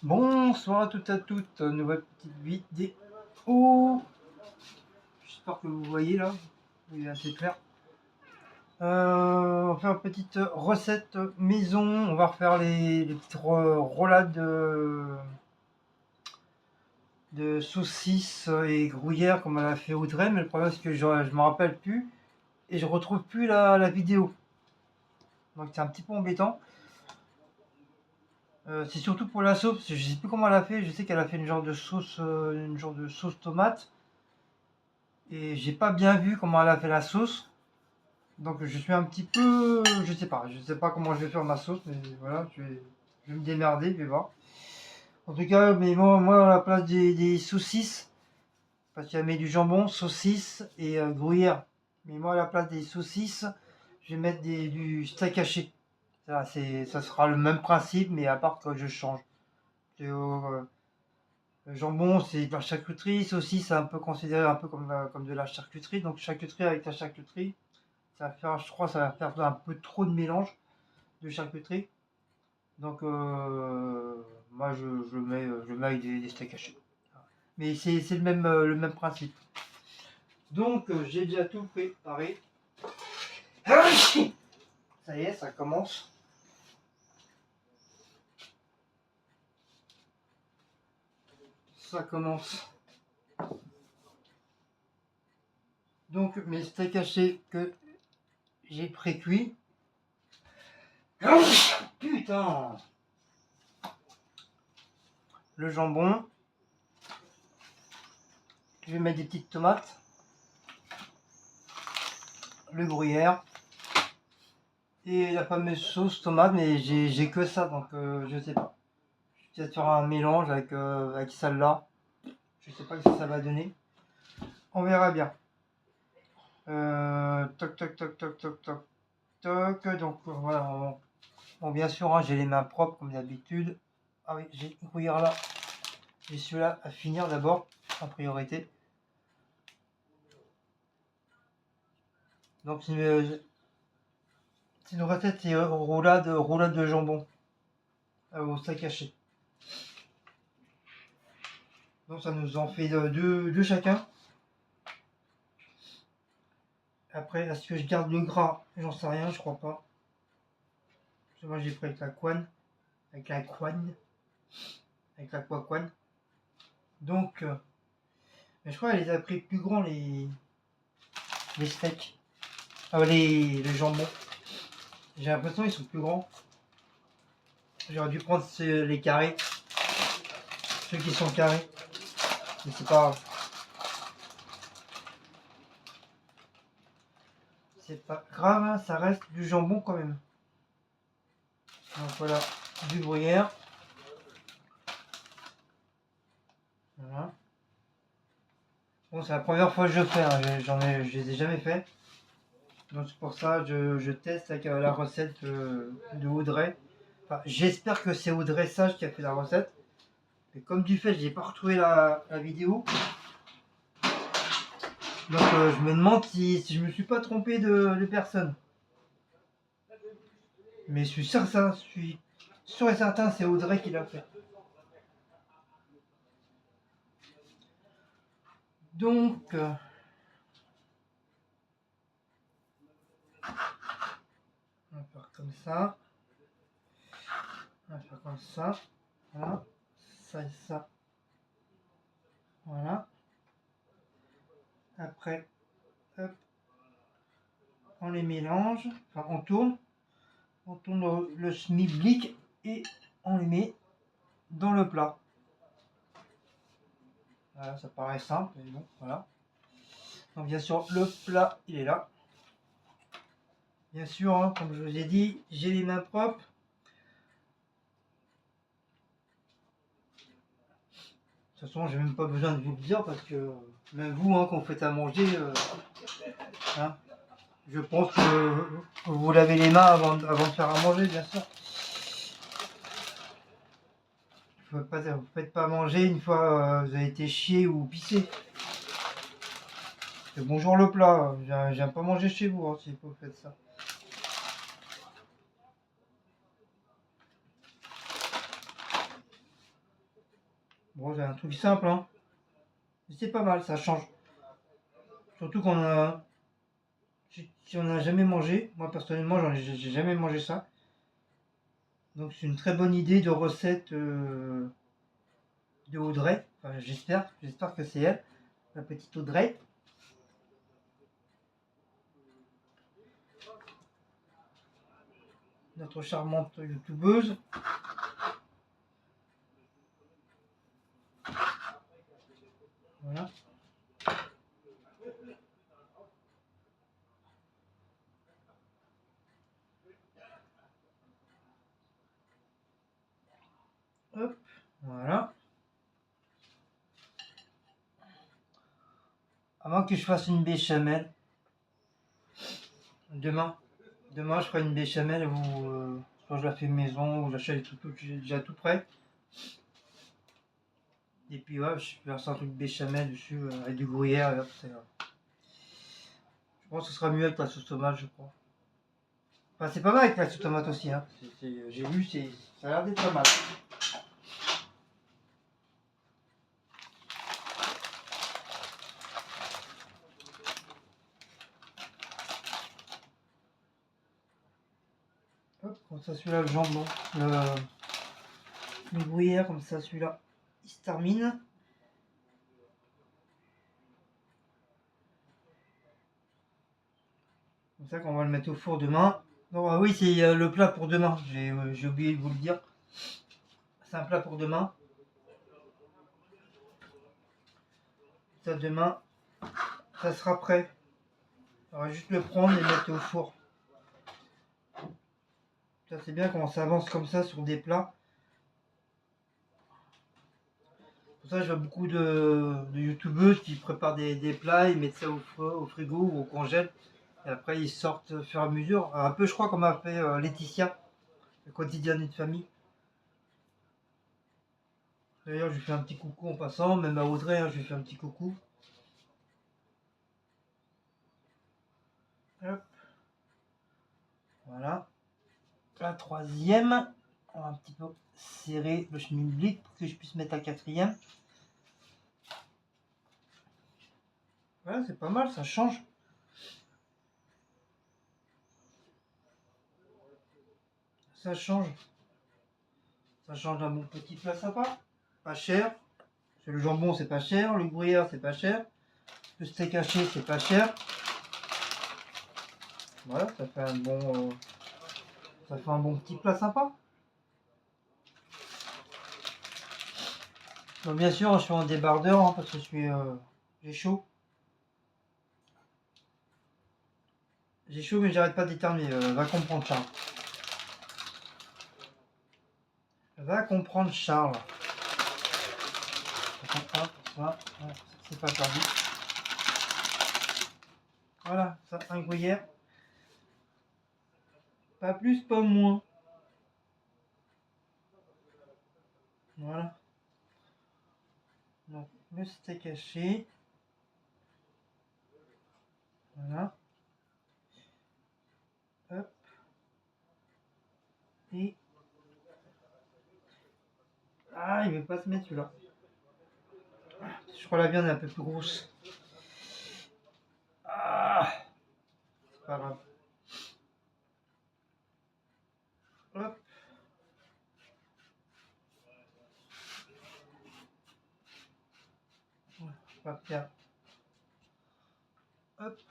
Bonsoir à toutes et à toutes, nouvelle petite vidéo. J'espère que vous voyez là, il est assez clair. On va faire une petite recette maison. On va refaire les petites roulades de saucisses et gruyère comme elle a fait Audrey. Mais le problème c'est que je me rappelle plus et je retrouve plus la vidéo. Donc c'est un petit peu embêtant. C'est surtout pour la sauce, parce que je sais plus comment elle a fait. Je sais qu'elle a fait une genre de sauce tomate. Et j'ai pas bien vu comment elle a fait la sauce. Donc je suis un petit peu. Je sais pas comment je vais faire ma sauce, mais voilà, je vais me démerder, je vais voir. En tout cas, mais moi à la place des saucisses, parce qu'il y a mis du jambon, saucisses et gruyère. Mais moi à la place des saucisses, je vais mettre du steak haché. Ça sera le même principe, mais à part que je change. Le jambon, c'est de la charcuterie. Saucisse, c'est un peu considéré un peu comme de la charcuterie. Donc charcuterie avec la charcuterie, ça va faire, je crois, ça va faire un peu trop de mélange de charcuterie. Donc moi, je mets avec des steaks hachés. Mais c'est le même principe. Donc j'ai déjà tout préparé. Ça y est, ça commence. Ça commence. Donc mes steaks hachés que j'ai pré-cuits. Putain! Le jambon. Je vais mettre des petites tomates. Le gruyère. Et la fameuse sauce tomate, mais j'ai que ça, donc je sais pas. Je vais peut-être faire un mélange avec celle-là. Je sais pas ce que ça va donner. On verra bien. Toc, toc, toc, toc, toc, toc, toc. Donc voilà. Bon, bien sûr, hein, j'ai les mains propres comme d'habitude. Ah oui, j'ai le gruyère là. J'ai celui-là à finir d'abord, en priorité. Donc c'est une recette, c'est roulade de jambon au steak haché. Donc ça nous en fait deux chacun. Après, est-ce que je garde le gras? J'en sais rien, je crois pas. Parce que moi j'ai pris avec la couenne. Avec la couenne. Avec la couenne. Donc, mais je crois qu'elle les a pris plus grands les steaks. Ah, les jambons. J'ai l'impression qu'ils sont plus grands. J'aurais dû prendre les carrés. Ceux qui sont carrés. Mais c'est pas grave. C'est pas grave, hein, ça reste du jambon quand même. Donc voilà, du gruyère. Voilà. Bon, c'est la première fois que je fais, hein. Je les ai jamais fait. Donc c'est pour ça que je teste avec la recette de Audrey. Enfin, j'espère que c'est Audrey Sage qui a fait la recette. Mais comme du fait, j'ai pas retrouvé la vidéo. Donc je me demande si je me suis pas trompé de personne. Mais je suis sûr et certain, c'est Audrey qui l'a fait. Donc, on va faire comme ça. On va faire comme ça. Voilà. Ça et ça. Voilà. Après, hop, on les mélange. Enfin, on tourne. On tourne le schmilblick et on les met dans le plat. Voilà, ça paraît simple, mais bon, voilà. Donc bien sûr, le plat, il est là. Bien sûr, hein, comme je vous ai dit, j'ai les mains propres. De toute façon, j'ai même pas besoin de vous le dire parce que même vous, hein, quand vous faites à manger, hein, je pense que vous lavez les mains avant de faire à manger, bien sûr. Vous ne faites pas manger une fois vous avez été chier ou pissé. Bonjour le plat, j'aime pas manger chez vous hein, si vous faites ça. Bon, c'est un truc simple, hein. C'est pas mal, ça change. Surtout qu'on a... Si on n'a jamais mangé, moi personnellement, j'ai jamais mangé ça. Donc c'est une très bonne idée de recette de Audrey. Enfin, j'espère que c'est elle, la petite Audrey. Notre charmante youtubeuse. Voilà. Hop, voilà. Avant que je fasse une béchamel. Demain, je ferai une béchamel où soit je la fais maison ou j'achète j'ai déjà tout prêt. Et puis ouais, je vais faire un truc béchamel dessus avec du gruyère. Et hop, je pense que ce sera mieux avec la sauce tomate, je crois. Enfin, c'est pas mal avec la sauce tomate aussi. Hein. J'ai vu, ça a l'air d'être pas mal. Hop, comme ça celui-là, le jambon, le gruyère, comme ça celui-là, il se termine. Comme ça qu'on va le mettre au four demain. Non, ah oui, c'est le plat pour demain, j'ai oublié de vous le dire. C'est un plat pour demain. Ça demain, ça sera prêt. On va juste le prendre et le mettre au four. Ça c'est bien quand on s'avance comme ça sur des plats. Pour ça je vois beaucoup de youtubeuses qui préparent des plats, ils mettent ça au frigo ou au congèle. Et après ils sortent au fur et à mesure. Un peu je crois comme a fait Laetitia, le quotidien d'une famille. D'ailleurs je lui fais un petit coucou en passant, même à Audrey hein, je lui fais un petit coucou. Hop. Voilà. La troisième, on va un petit peu serrer le schmilblick pour que je puisse mettre la quatrième. Voilà, c'est pas mal, ça change. Ça change. Ça change d'un bon petit plat sympa. Pas cher. Parce que le jambon c'est pas cher, le gruyère c'est pas cher, le steak haché c'est pas cher. Voilà, ça fait un bon petit plat sympa. Donc bien sûr je suis en débardeur hein, parce que j'ai chaud. J'ai chaud mais j'arrête pas d'éternuer. Va comprendre Charles. Va comprendre Charles. C'est pas perdu. Voilà, ça un gruyère. Pas plus, pas moins. Voilà. Donc le steak haché. Voilà. Hop. Et... Ah, il veut pas se mettre celui-là. Je crois la viande est un peu plus grosse. Ah, c'est pas grave. Hop. On va faire. Hop.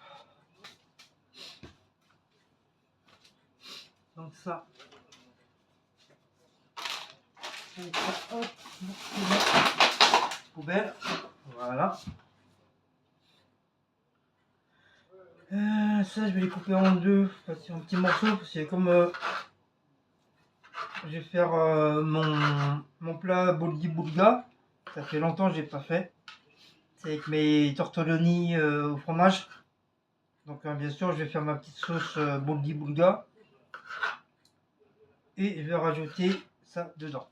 Donc ça. Hop. Poubelle. Voilà. Ça, je vais les couper en deux, en petits morceaux, parce que comme je vais faire mon plat Boldi Boulga, ça fait longtemps que j'ai pas fait. C'est avec mes tortelloni au fromage. Donc bien sûr, je vais faire ma petite sauce Boldi Boulga et je vais rajouter ça dedans.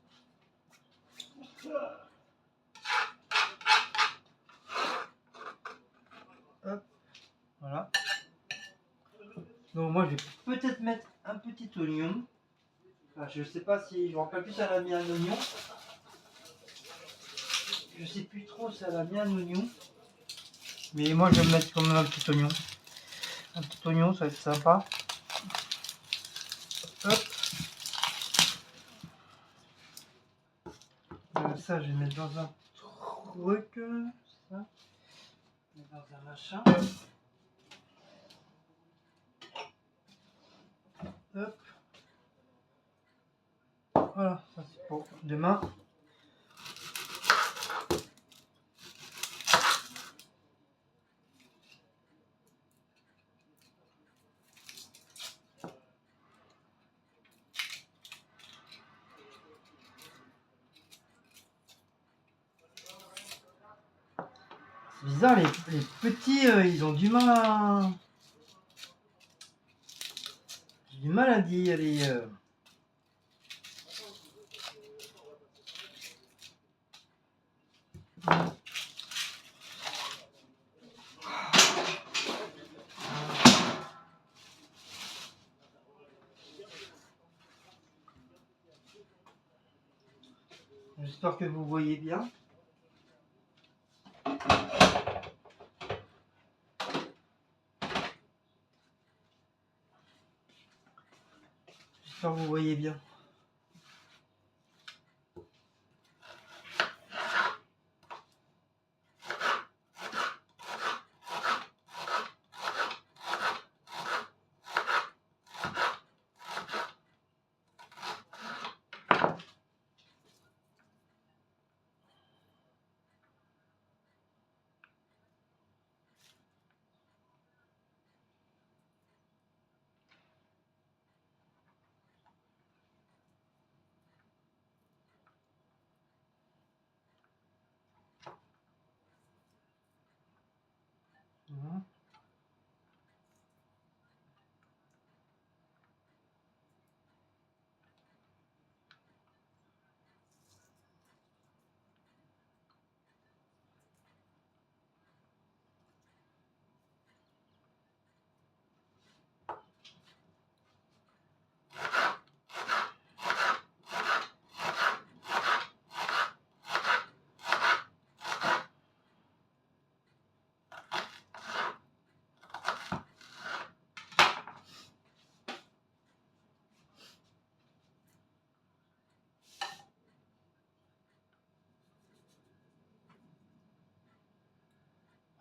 Hop, voilà. Donc moi je vais peut-être mettre un petit oignon. Enfin, je sais pas si je me rappelle plus si elle a mis un oignon. Je sais plus trop si elle a bien un oignon. Mais moi je vais mettre quand même un petit oignon. Un petit oignon, ça va être sympa. Hop. Ça je vais mettre dans un truc. Ça. Dans un machin. Hop. Voilà, ça c'est pour demain. C'est bizarre, les petits, ils ont du mal à... J'ai du mal à dire les... J'espère que vous voyez bien. J'espère que vous voyez bien. Mmh.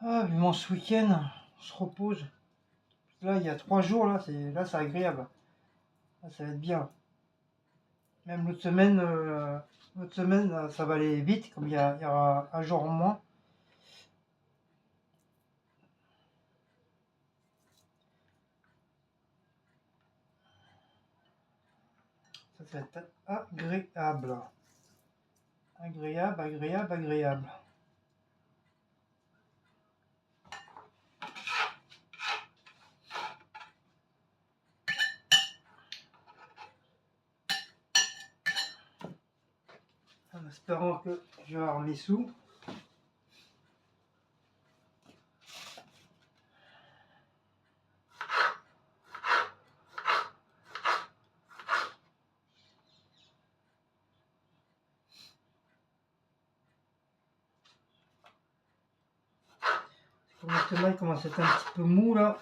Ah, vivement ce week-end, on se repose. Là, il y a 3 jours, là, c'est agréable. Là, ça va être bien. Même l'autre semaine, ça va aller vite, comme il y aura un jour en moins. Ça va être agréable. Agréable, agréable, agréable. En espérant que je vais avoir mes sous. Mon estomac commence à être un petit peu mou là.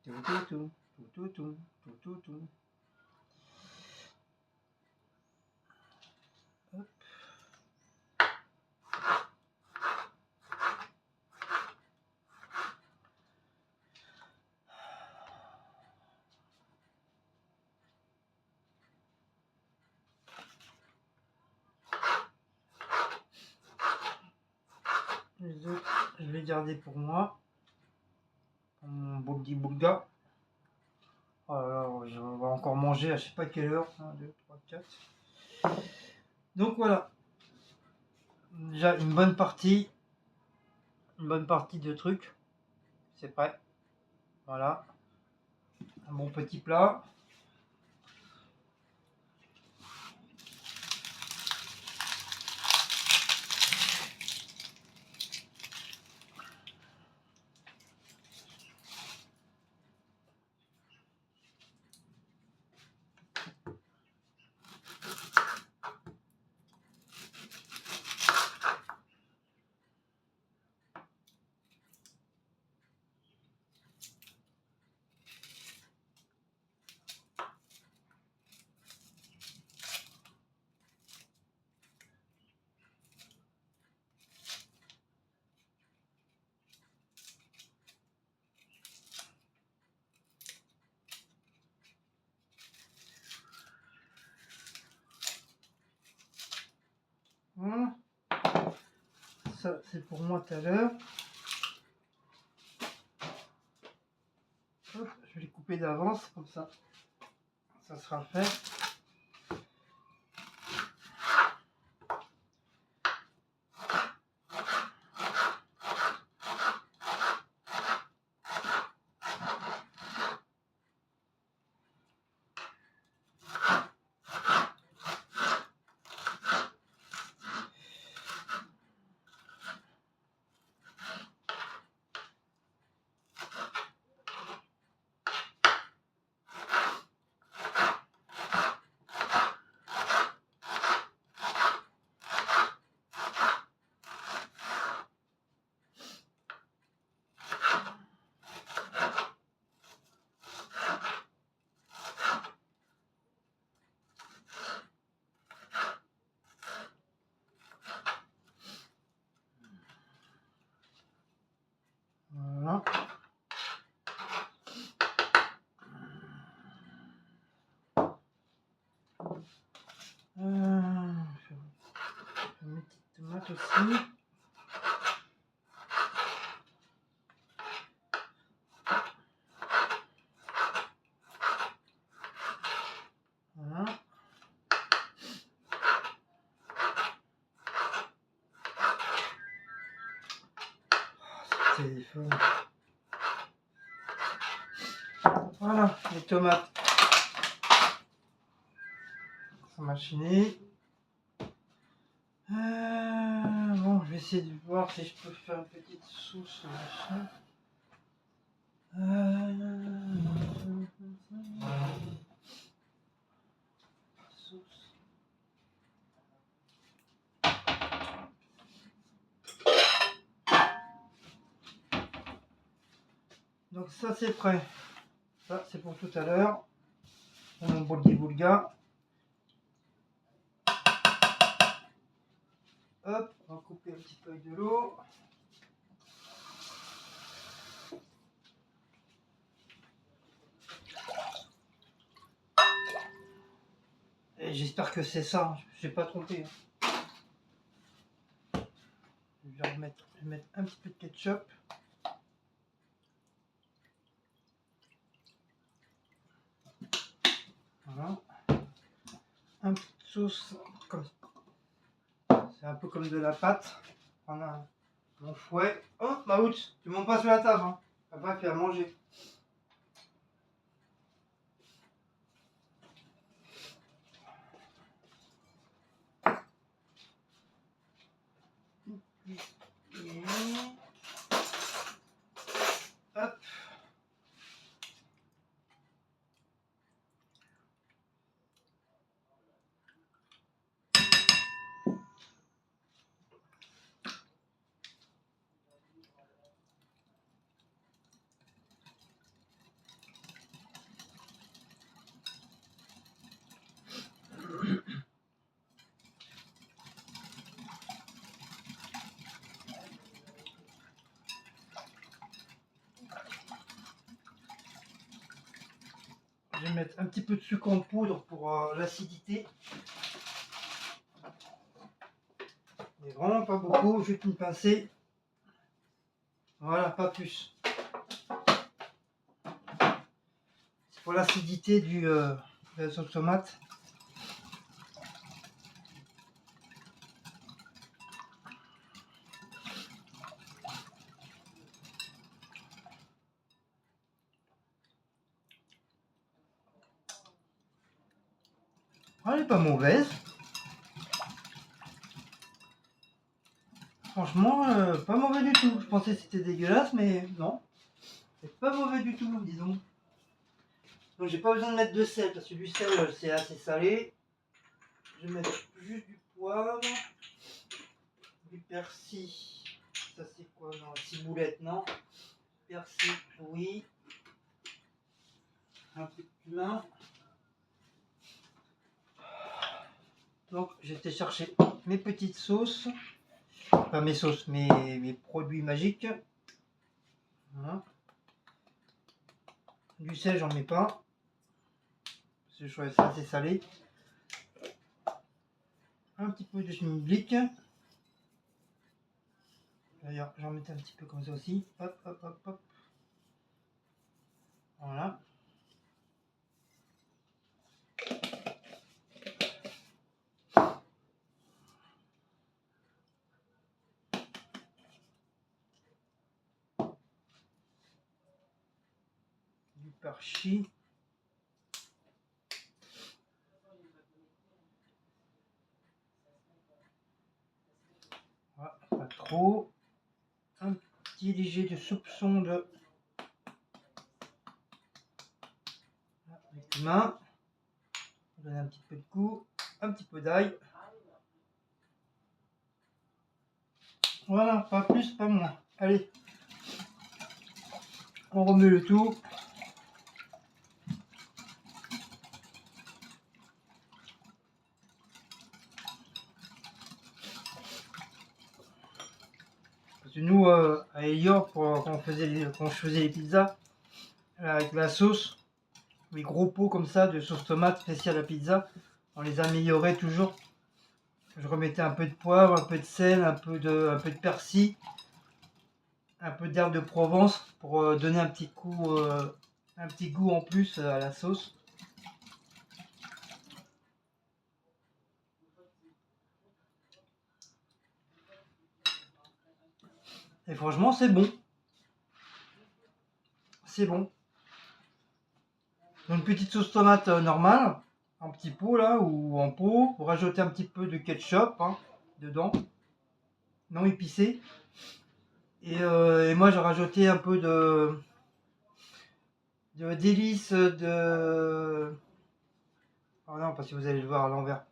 Tout, tout, tout, tout, tout, tout. Hop. Les autres, je vais garder pour moi. Pour mon Bogdi Bogda. Alors, je vais encore manger à je sais pas quelle heure. 1, 2, 3, 4. Donc voilà. Déjà une bonne partie. Une bonne partie de trucs. C'est prêt. Voilà. Un bon petit plat. ça c'est pour moi tout à l'heure. Hop, je vais les couper d'avance, comme ça sera fait. Voilà. Je vais mettre des tomates aussi. Voilà. Ce téléphone. Voilà, les tomates. Ça m'a chiné. Bon, je vais essayer de voir si je peux faire une petite sauce. Machin. Sauce. Donc ça c'est prêt. Ça c'est pour tout à l'heure. Mon boulga. Hop, on va couper un petit peu avec de l'eau. Et j'espère que c'est ça, je n'ai pas trompé. Je vais mettre un petit peu de ketchup. Voilà. Un peu de sauce comme ça. C'est un peu comme de la pâte. On a mon fouet. Oh, Maouch, tu montes pas sur la table. Hein. Après, tu vas manger. Hop. Je vais mettre un petit peu de sucre en poudre pour l'acidité. Mais vraiment pas beaucoup, juste une pincée. Voilà, pas plus. C'est pour l'acidité de la sauce tomate. Ah, elle n'est pas mauvaise. Franchement, pas mauvais du tout. Je pensais que c'était dégueulasse, mais non. C'est pas mauvais du tout, disons. Donc j'ai pas besoin de mettre de sel, parce que du sel, c'est assez salé. Je vais mettre juste du poivre, du persil. Ça c'est quoi? Non, ciboulette, non. Persil, oui. Un peu de cumin. Donc j'étais chercher mes petites sauces. Pas mes sauces, mes produits magiques. Voilà. Du sel, j'en mets pas. Parce que je trouvais ça assez salé. Un petit peu de schmilblick. D'ailleurs, j'en mettais un petit peu comme ça aussi. Hop, hop, hop, hop. Voilà. Du persil. Voilà, pas trop. Un petit léger de soupçon de cumin. Donner un petit peu de goût. Un petit peu d'ail. Voilà, pas plus, pas moins. Allez, on remet le tout. Parce que nous, à Elior, quand je faisais les pizzas, avec la sauce, les gros pots comme ça de sauce tomate spéciale à pizza, on les améliorait toujours. Je remettais un peu de poivre, un peu de sel, un peu de persil, un peu d'herbe de Provence pour donner un petit goût en plus à la sauce. Et franchement, c'est bon. C'est bon. Une petite sauce tomate normale, en petit pot là, ou en pot. Vous rajoutez un petit peu de ketchup dedans, non épicé. Et moi, j'ai rajouté un peu de délices de... Oh non, parce que vous allez le voir à l'envers.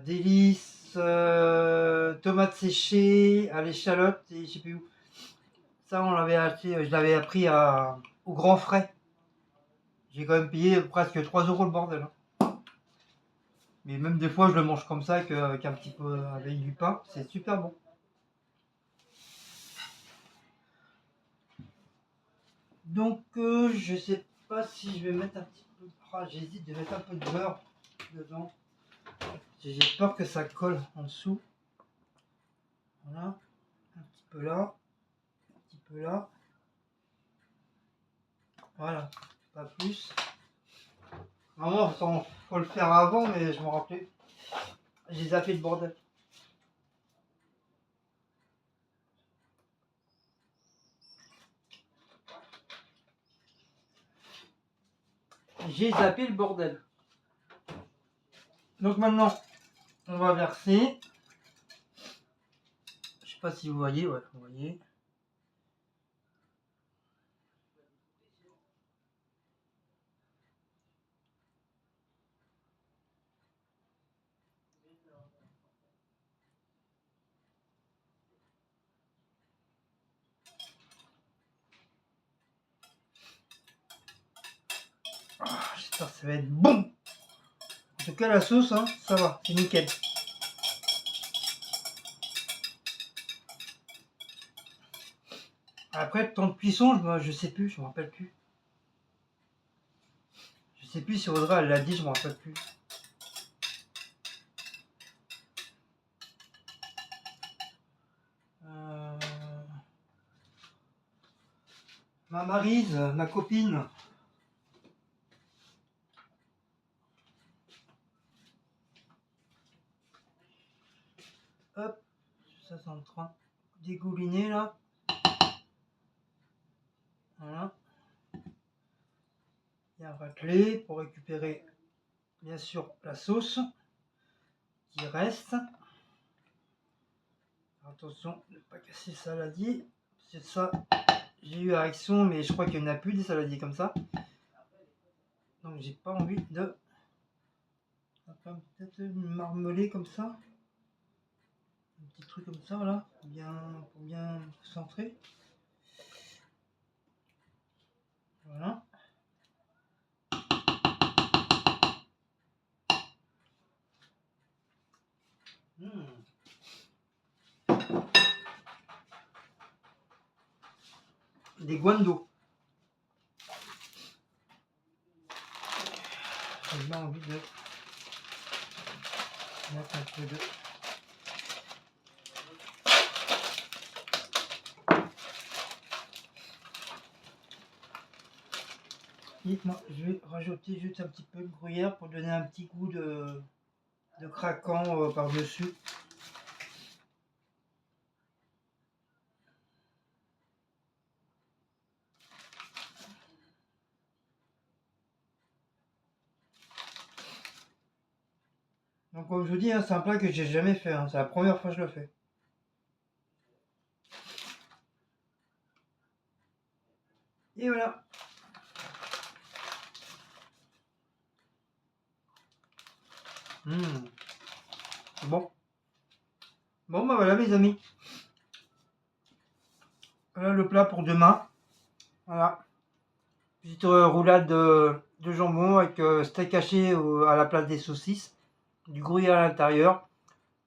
Délices, tomates séchées à l'échalote et je sais plus où. Ça, on l'avait acheté, je l'avais appris au Grand Frais. J'ai quand même payé presque 3 € le bordel. Mais même des fois, je le mange comme ça, avec un petit peu avec du pain. C'est super bon. Donc, je sais pas si je vais mettre un petit peu. Ah, j'hésite de mettre un peu de beurre dedans. J'ai peur que ça colle en dessous. Voilà. Un petit peu là. Un petit peu là. Voilà. Pas plus. Normalement, faut le faire avant, mais je m'en rappelais. J'ai zappé le bordel. J'ai zappé le bordel. Donc maintenant, on va verser. Je sais pas si vous voyez, ouais, vous voyez. J'espère que ça va être bon. En tout cas, la sauce, ça va, c'est nickel. Après, le temps de cuisson, je sais plus, je me rappelle plus. Je sais plus si Audrey elle l'a dit, je me rappelle plus. Ma Maryse, ma copine. Hop, ça c'est en train de dégouliner là. Voilà. Bien raclé pour récupérer bien sûr la sauce qui reste. Attention de ne pas casser le saladier. C'est ça, j'ai eu la réaction, mais je crois qu'il n'y en a plus des saladiers comme ça. Donc j'ai pas envie de peut-être marmeler comme ça. Un petit truc comme ça là, pour bien centrer. Voilà. Des guandos. J'ai bien envie de mettre un peu de Et moi, je vais rajouter juste un petit peu de gruyère pour donner un petit goût de craquant par-dessus. Donc comme je vous dis, hein, c'est un plat que j'ai jamais fait, hein. C'est la première fois que je le fais. Et voilà. C'est bon. Bon bah voilà mes amis. Voilà le plat pour demain. Voilà. Petite roulade de jambon avec steak haché à la place des saucisses. Du gruyère à l'intérieur.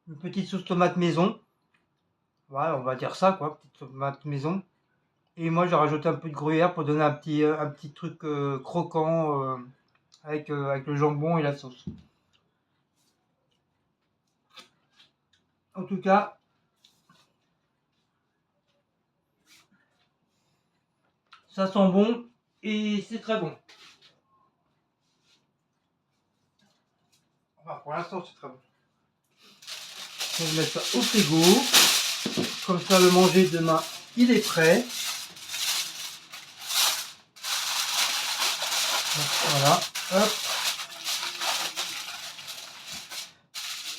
Une petite sauce tomate maison. Voilà, on va dire ça quoi, petite tomate maison. Et moi j'ai rajouté un peu de gruyère pour donner un petit truc croquant avec le jambon et la sauce. En tout cas, ça sent bon et c'est très bon. Enfin, pour l'instant, c'est très bon. On va mettre ça au frigo. Comme ça, le manger demain, il est prêt. Donc, voilà. Hop.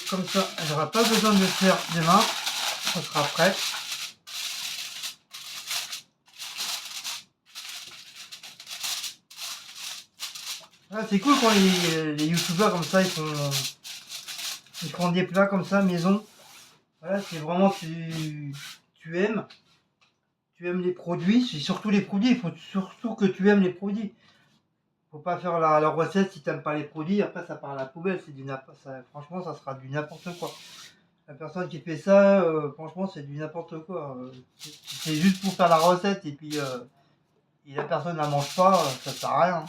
Comme ça, j'aurai pas besoin de le faire demain. Ça sera prêt. Ah, c'est cool quand les youtubeurs comme ça, ils font des plats comme ça, maison. Voilà, c'est vraiment tu aimes. Tu aimes les produits, c'est surtout les produits. Il faut surtout que tu aimes les produits. Faut pas faire la recette si t'aimes pas les produits. Après, ça part à la poubelle. Franchement, ça sera du n'importe quoi. La personne qui fait ça, franchement, c'est du n'importe quoi. C'est juste pour faire la recette et puis et la personne ne la mange pas, ça sert à rien.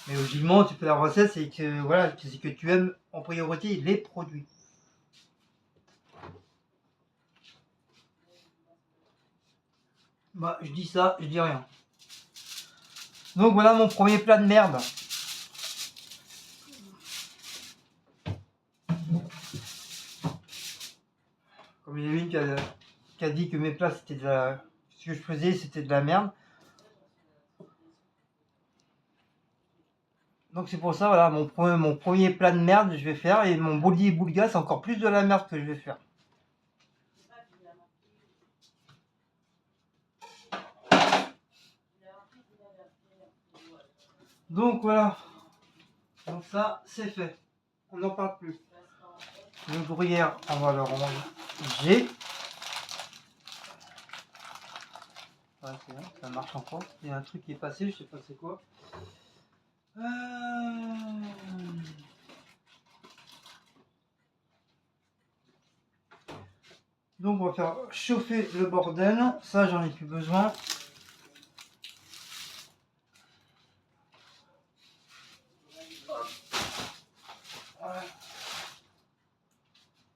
Mais logiquement, tu fais la recette, c'est que voilà, c'est que tu aimes en priorité les produits. Bah, je dis ça, je dis rien. Donc voilà mon premier plat de merde. Comme il y a une qui a dit que mes plats c'était de la. Ce que je faisais c'était de la merde. Donc c'est pour ça, voilà, mon premier plat de merde je vais faire. Et mon boldi et boulga c'est encore plus de la merde que je vais faire. Donc voilà. Donc ça c'est fait. On n'en parle plus. Le gruyère, on va le ranger. Ouais, c'est bon, ça marche encore. Il y a un truc qui est passé, je sais pas c'est quoi. Donc on va faire chauffer le bordel. Ça j'en ai plus besoin.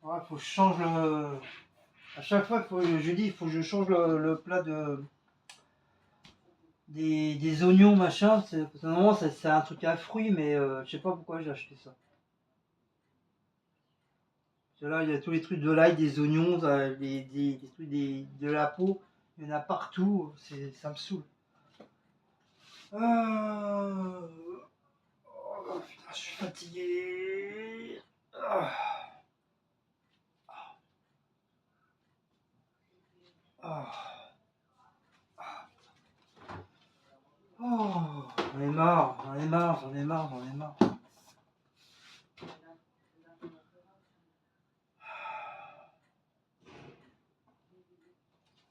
Ouais, faut que je change le. À chaque fois, je dis, il faut que je change le plat des oignons, machin. Parce que normalement, c'est un truc à fruits, mais je sais pas pourquoi j'ai acheté ça. Parce que là, il y a tous les trucs de l'ail, des oignons, des trucs de la peau. Il y en a partout. Ça me saoule. Oh, putain, je suis fatigué. Ah. Ah. Oh, j'en ai marre, j'en ai marre, j'en ai marre, j'en ai marre.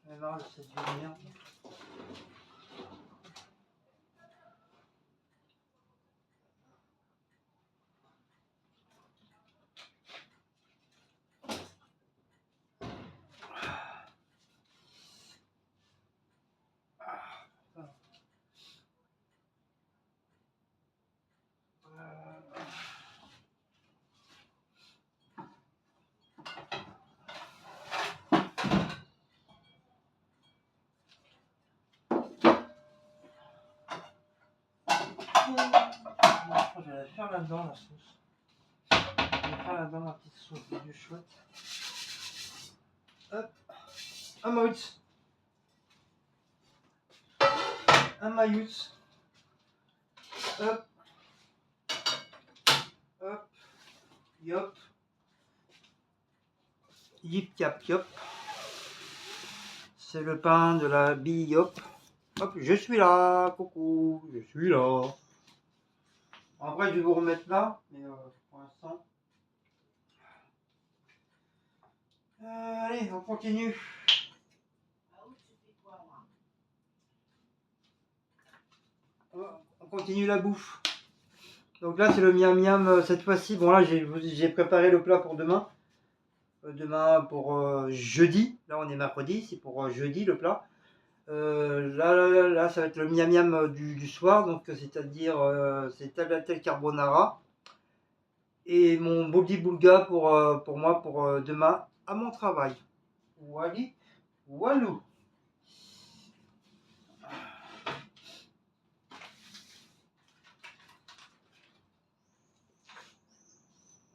J'en ai marre de cette vieille merde. je crois que je vais la faire là-dedans, la sauce. Je vais faire là-dedans ma petite sauce du chouette. Hop. Un maïs. Un maïs. Hop. Hop. Yop. Yip yap yop. C'est le pain de la bille yop. Hop, je suis là. Coucou, je suis là. Après, je vais vous remettre là, mais pour l'instant. Allez, on continue. On continue la bouffe. Donc là, c'est le miam miam cette fois-ci. Bon, là, j'ai préparé le plat pour demain. Demain pour jeudi. Là, on est mercredi. C'est pour jeudi le plat. Là, ça va être le miam miam du soir. Donc, c'est-à-dire, c'est tel carbonara. Et mon boldi boulga pour moi, pour demain à mon travail. Wally, walou.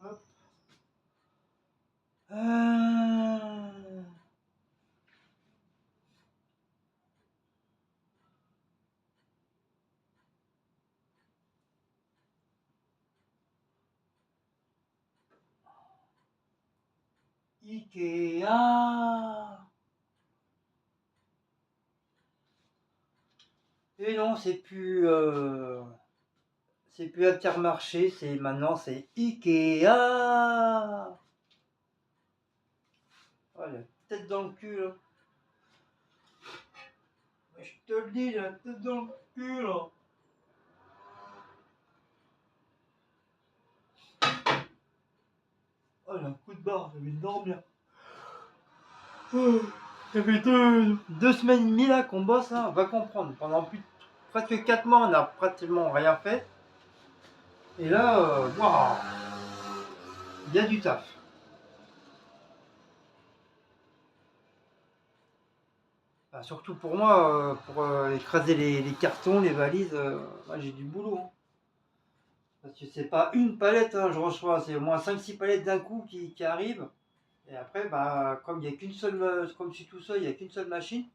Hop. Ikea. Et non, c'est plus Intermarché, maintenant c'est Ikea. Oh, la tête dans le cul là. Je te le dis, la tête dans le cul là. Oh, il a un coup de barre, je vais dormir. Ça fait deux semaines et demie là qu'on bosse, hein. On va comprendre. Pendant presque 4 mois, on n'a pratiquement rien fait. Et là, waouh, il y a du taf. Enfin, surtout pour moi, pour écraser les cartons, les valises, moi j'ai du boulot. Hein. Parce que c'est pas une palette, hein, je reçois, c'est au moins 5-6 palettes d'un coup qui arrivent. Et après, bah, comme il y a qu'une seule, comme je suis tout seul, il n'y a qu'une seule machine,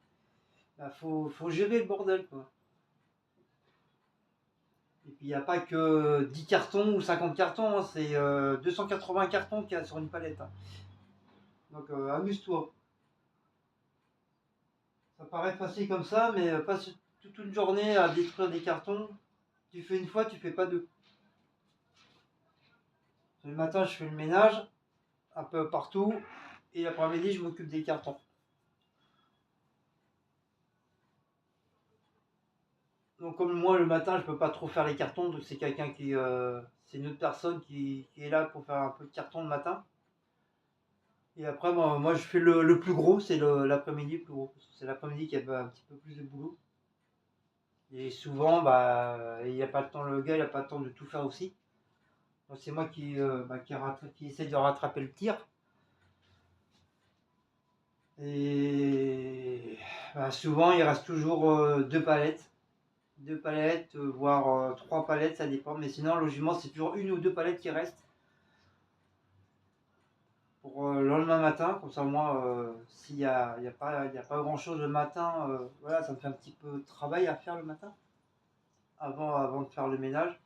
bah, faut gérer le bordel, quoi. Et puis il n'y a pas que 10 cartons ou 50 cartons, hein, c'est 280 cartons qu'il y a sur une palette. Hein. Donc amuse-toi. Ça paraît facile comme ça, mais passe toute une journée à détruire des cartons. Tu fais une fois, tu fais pas deux. Le matin, je fais le ménage, un peu partout, et l'après-midi, je m'occupe des cartons. Donc comme moi, le matin, je peux pas trop faire les cartons, donc c'est quelqu'un qui... c'est une autre personne qui est là pour faire un peu de carton le matin. Et après, moi je fais le plus gros, c'est l'après-midi plus gros. C'est l'après-midi qui a un petit peu plus de boulot. Et souvent, bah, il n'y a pas le temps, le gars, il n'a pas le temps de tout faire aussi. Donc c'est moi qui essaie de rattraper le tir. Et bah, souvent, il reste toujours 2 palettes. 2 palettes, voire 3 palettes, ça dépend. Mais sinon, logiquement, c'est toujours 1 ou 2 palettes qui restent. Pour le lendemain matin, comme ça moi, s'il n'y a, pas grand chose le matin, voilà, ça me fait un petit peu de travail à faire le matin, avant de faire le ménage.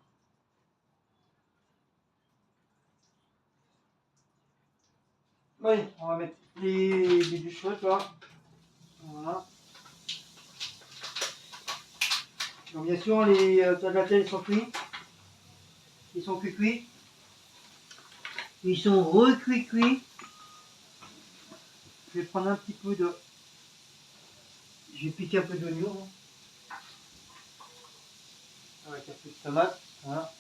Oui, on va mettre les du chouette là. Voilà. Donc bien sûr, les tagliatelles sont cuits. Ils sont cuits. Ils sont recuits. Je vais prendre un petit peu de... Je vais piquer un peu d'oignon. Avec un peu de tomate. Voilà.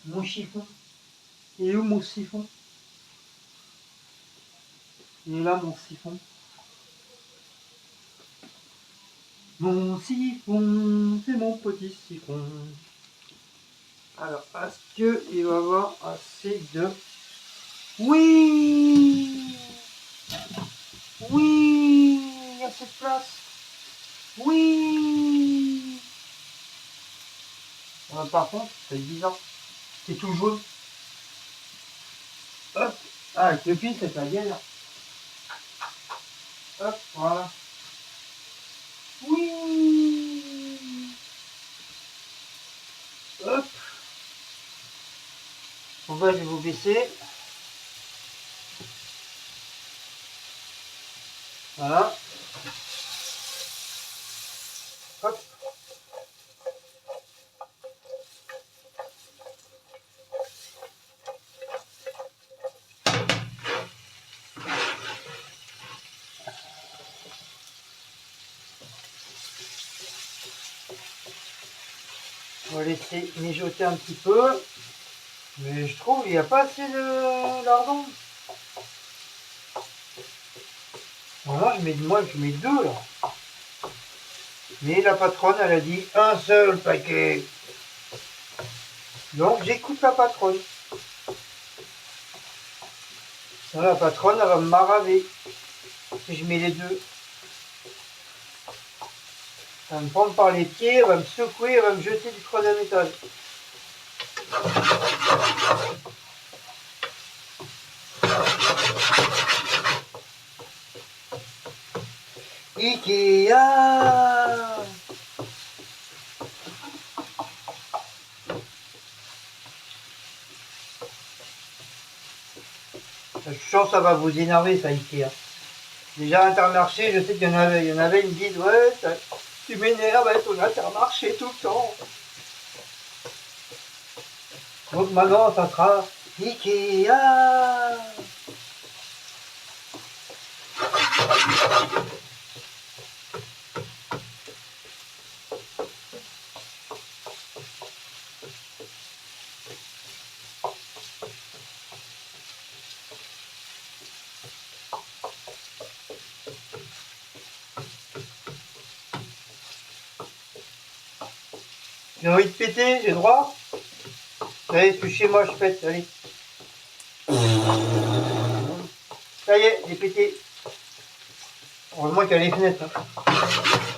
Mon chiffon. Il est où mon siphon? Il est là mon siphon. Mon siphon, c'est mon petit siphon. Alors, est-ce qu'il va y avoir assez de... Oui! Oui! Il y a cette place. Oui! Par contre, c'est bizarre. C'est tout jaune. Hop. Ah, avec le pied, c'est la galère. Hop, voilà. Oui. Hop. Bon bah, je vais vous baisser. Voilà. Hop. On va laisser mijoter un petit peu. Mais je trouve qu'il n'y a pas assez de lardons. Moi je mets deux là. Mais la patronne, elle a dit un seul paquet. Donc j'écoute la patronne. La patronne, elle va me maraver si je mets les deux. Elle va me prendre par les pieds, elle va me secouer, elle va me jeter du troisième étage. Ikea! Je suis sûr que ça va vous énerver ça, Ikea. Déjà Intermarché, je sais qu'il y en avait, ils me disent ouais, tu m'énerves avec ton Intermarché tout le temps. Donc maintenant ça sera Ikea. J'ai envie de péter, j'ai le droit. Allez, je suis chez moi, je pète, allez. Ça y est, j'ai pété. Heureusement qu'il y a les fenêtres. Hein.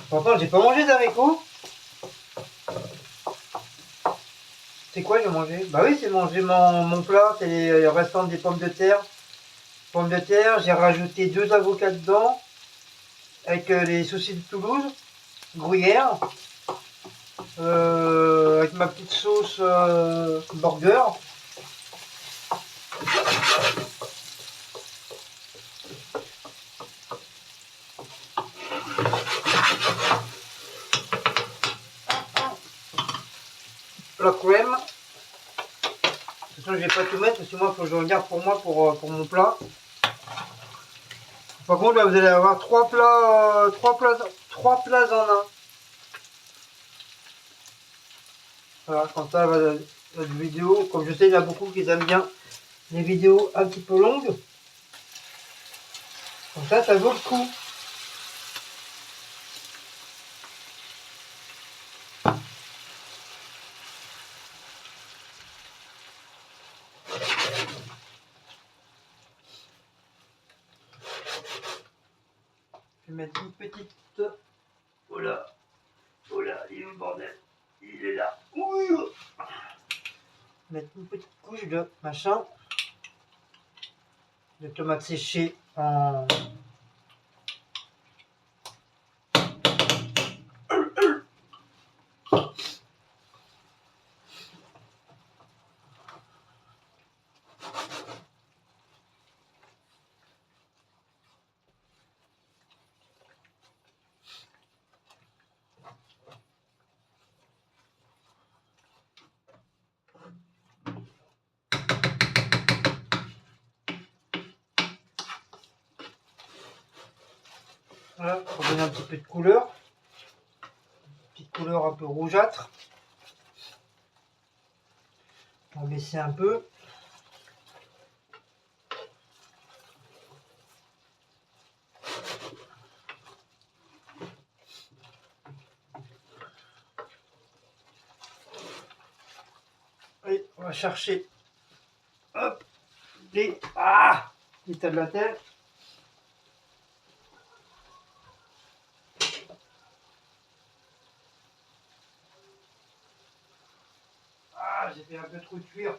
Pourtant, j'ai pas mangé d'haricots. C'est quoi j'ai mangé? Bah oui, c'est manger mon plat, c'est les restants des pommes de terre. Pommes de terre, j'ai rajouté 2 avocats dedans. Avec les saucisses de Toulouse, gruyère. Avec ma petite sauce burger. La crème. De toute façon, je vais pas tout mettre parce que moi, il faut que je regarde pour moi pour mon plat. Par contre, là, vous allez avoir 3 plats en un. Voilà, comme ça, votre vidéo, comme je sais, il y en a beaucoup qui aiment bien les vidéos un petit peu longues. Comme ça vaut le coup. Je vais mettre une petite... Oh là, il est où le bordel? Il est là. Ouh, mettre une petite couche de machin. De tomates séchées en... Voilà, pour donner un petit peu de couleur. Une petite couleur un peu rougeâtre. On va baisser un peu. Et on va chercher hop, les tas de la terre. Ah, j'ai fait un peu trop de cuir.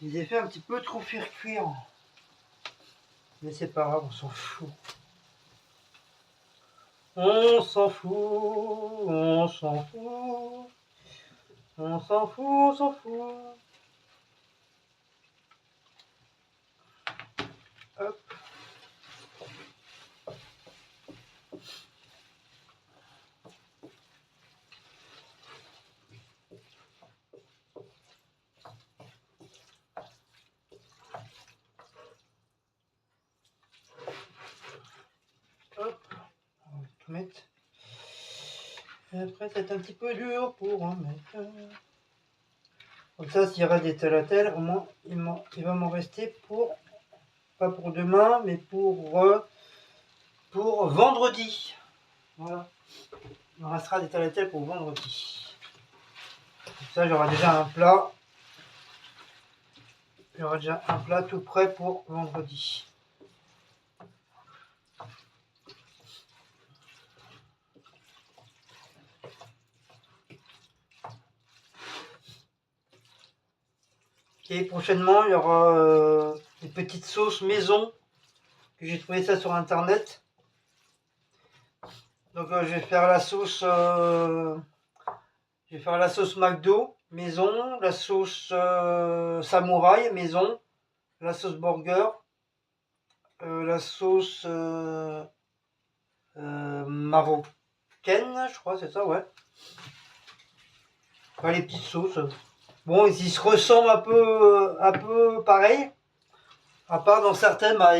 Je les ai fait un petit peu trop faire cuire. Mais c'est pas grave, on s'en fout. On s'en fout, on s'en fout. On s'en fout, on s'en fout. Hop. Hop. On va tout mettre. Et après, c'est un petit peu dur pour en mettre. Comme ça, s'il reste des talatelles, au moins, il va m'en rester pour, pas pour demain, mais pour vendredi. Voilà. Il me restera des talatelles pour vendredi. Comme ça, j'aurai déjà un plat. J'aurai déjà un plat tout prêt pour vendredi. Et prochainement, il y aura des petites sauces maison que j'ai trouvé ça sur internet. Donc je vais faire la sauce McDo maison, la sauce samouraï maison, la sauce burger, la sauce marocaine, je crois, c'est ça, ouais. Enfin, les petites sauces. Bon, ils se ressemblent un peu pareil. À part dans certaines, bah,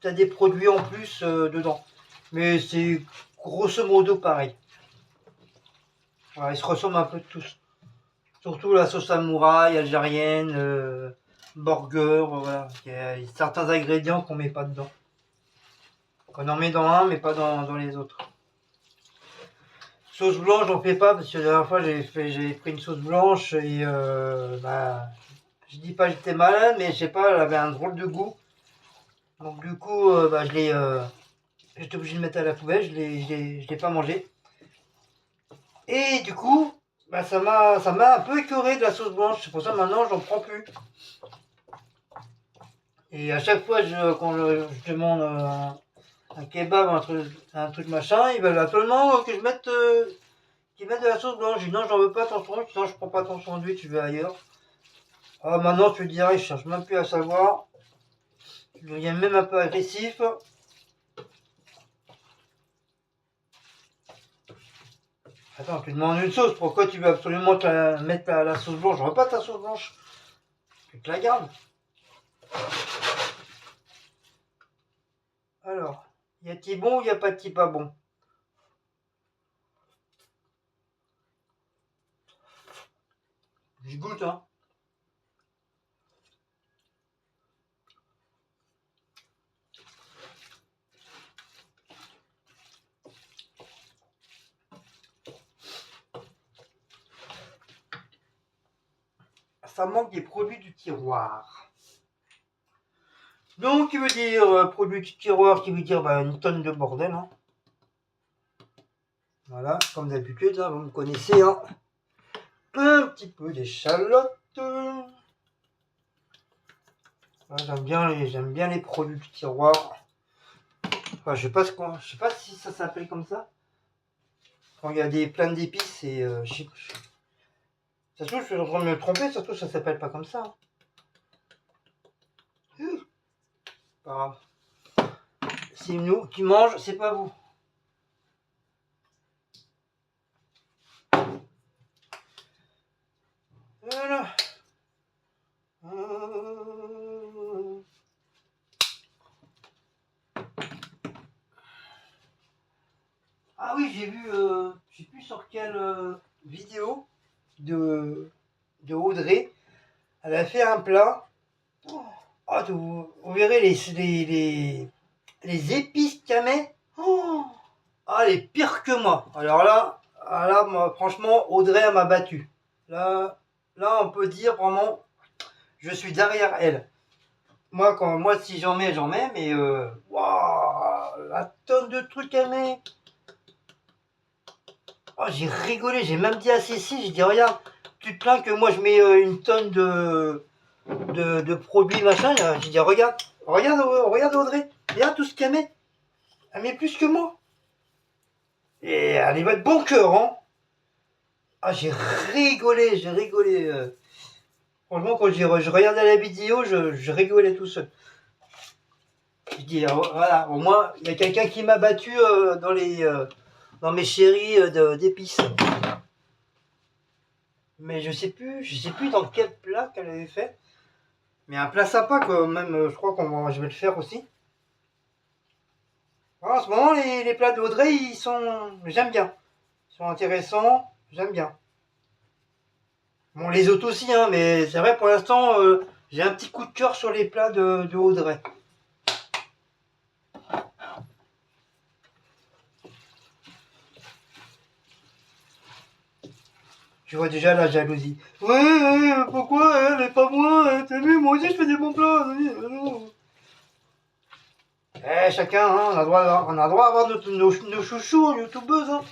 t'as des produits en plus dedans. Mais c'est grosso modo pareil. Voilà, ils se ressemblent un peu tous. Surtout la sauce samouraï, algérienne, burger, voilà. Il y a certains ingrédients qu'on met pas dedans. Qu'on en met dans un, mais pas dans les autres. Sauce blanche, j'en fais pas parce que la dernière fois j'ai pris une sauce blanche et bah, je dis pas que j'étais malade, mais je sais pas, elle avait un drôle de goût. Donc du coup, bah, j'étais obligé de mettre à la poubelle, je l'ai pas mangé. Et du coup, bah, ça m'a un peu écœuré de la sauce blanche. C'est pour ça que maintenant j'en prends plus. Et à chaque fois, quand je demande un kebab, un truc machin, ils veulent absolument que je mette, qu'ils mettent de la sauce blanche. Je dis non, j'en veux pas ton sandwich, non, je prends pas ton sandwich, je vais ailleurs. Ah, maintenant, tu dirais, je cherche même plus à savoir. Je deviens même un peu agressif. Attends, tu demandes une sauce, pourquoi tu veux absolument mettre la sauce blanche? Je veux pas ta sauce blanche. Tu te la gardes. Alors, y a-t-il bon ou y a pas-t-il pas bon? Je goûte, hein. Ça manque des produits du tiroir. Donc, qui veut dire produit du tiroir, qui veut dire bah, une tonne de bordel. Hein. Voilà, comme d'habitude, hein, vous me connaissez. Hein. Un petit peu d'échalote. J'aime bien les produits du tiroir. Enfin, je sais pas si ça s'appelle comme ça. Quand il y a plein d'épices et ça se trouve, je suis en train de me tromper, surtout ça s'appelle pas comme ça. Pas grave. C'est nous qui mange, c'est pas vous. Voilà. Ah oui, j'ai vu, je sais plus sur quelle vidéo de Audrey. Elle a fait un plat. Oh, vous verrez les épices qu'elle met. Oh, ah, elle est pire que moi. Alors là, moi, franchement, Audrey, elle m'a battu. Là, on peut dire vraiment, je suis derrière elle. Moi, si j'en mets, mais waouh, la tonne de trucs qu'elle met. Oh, j'ai rigolé, j'ai même dit à Cécile, j'ai dit regarde, tu te plains que moi je mets une tonne de produits machin. J'ai dit regarde Audrey, regarde tout ce qu'elle met. Elle met plus que moi. Et elle y va de bon cœur, hein. Ah, j'ai rigolé. Franchement, quand je regardais la vidéo, je rigolais tout seul. Je dis, voilà, au moins, il y a quelqu'un qui m'a battu dans mes chéris d'épices. Mais je sais plus dans quel plat qu'elle avait fait. Mais un plat sympa quand même, je crois je vais le faire aussi. Voilà, en ce moment, les plats d'Audrey, j'aime bien. Ils sont intéressants, j'aime bien. Bon, les autres aussi, hein, mais c'est vrai pour l'instant, j'ai un petit coup de cœur sur les plats de Audrey. Je vois déjà la jalousie. Ouais, pourquoi elle et pas moi? T'as vu, moi aussi je fais des bons plats. Chacun, hein, on a droit à avoir nos chouchous, youtubeuses. Hein.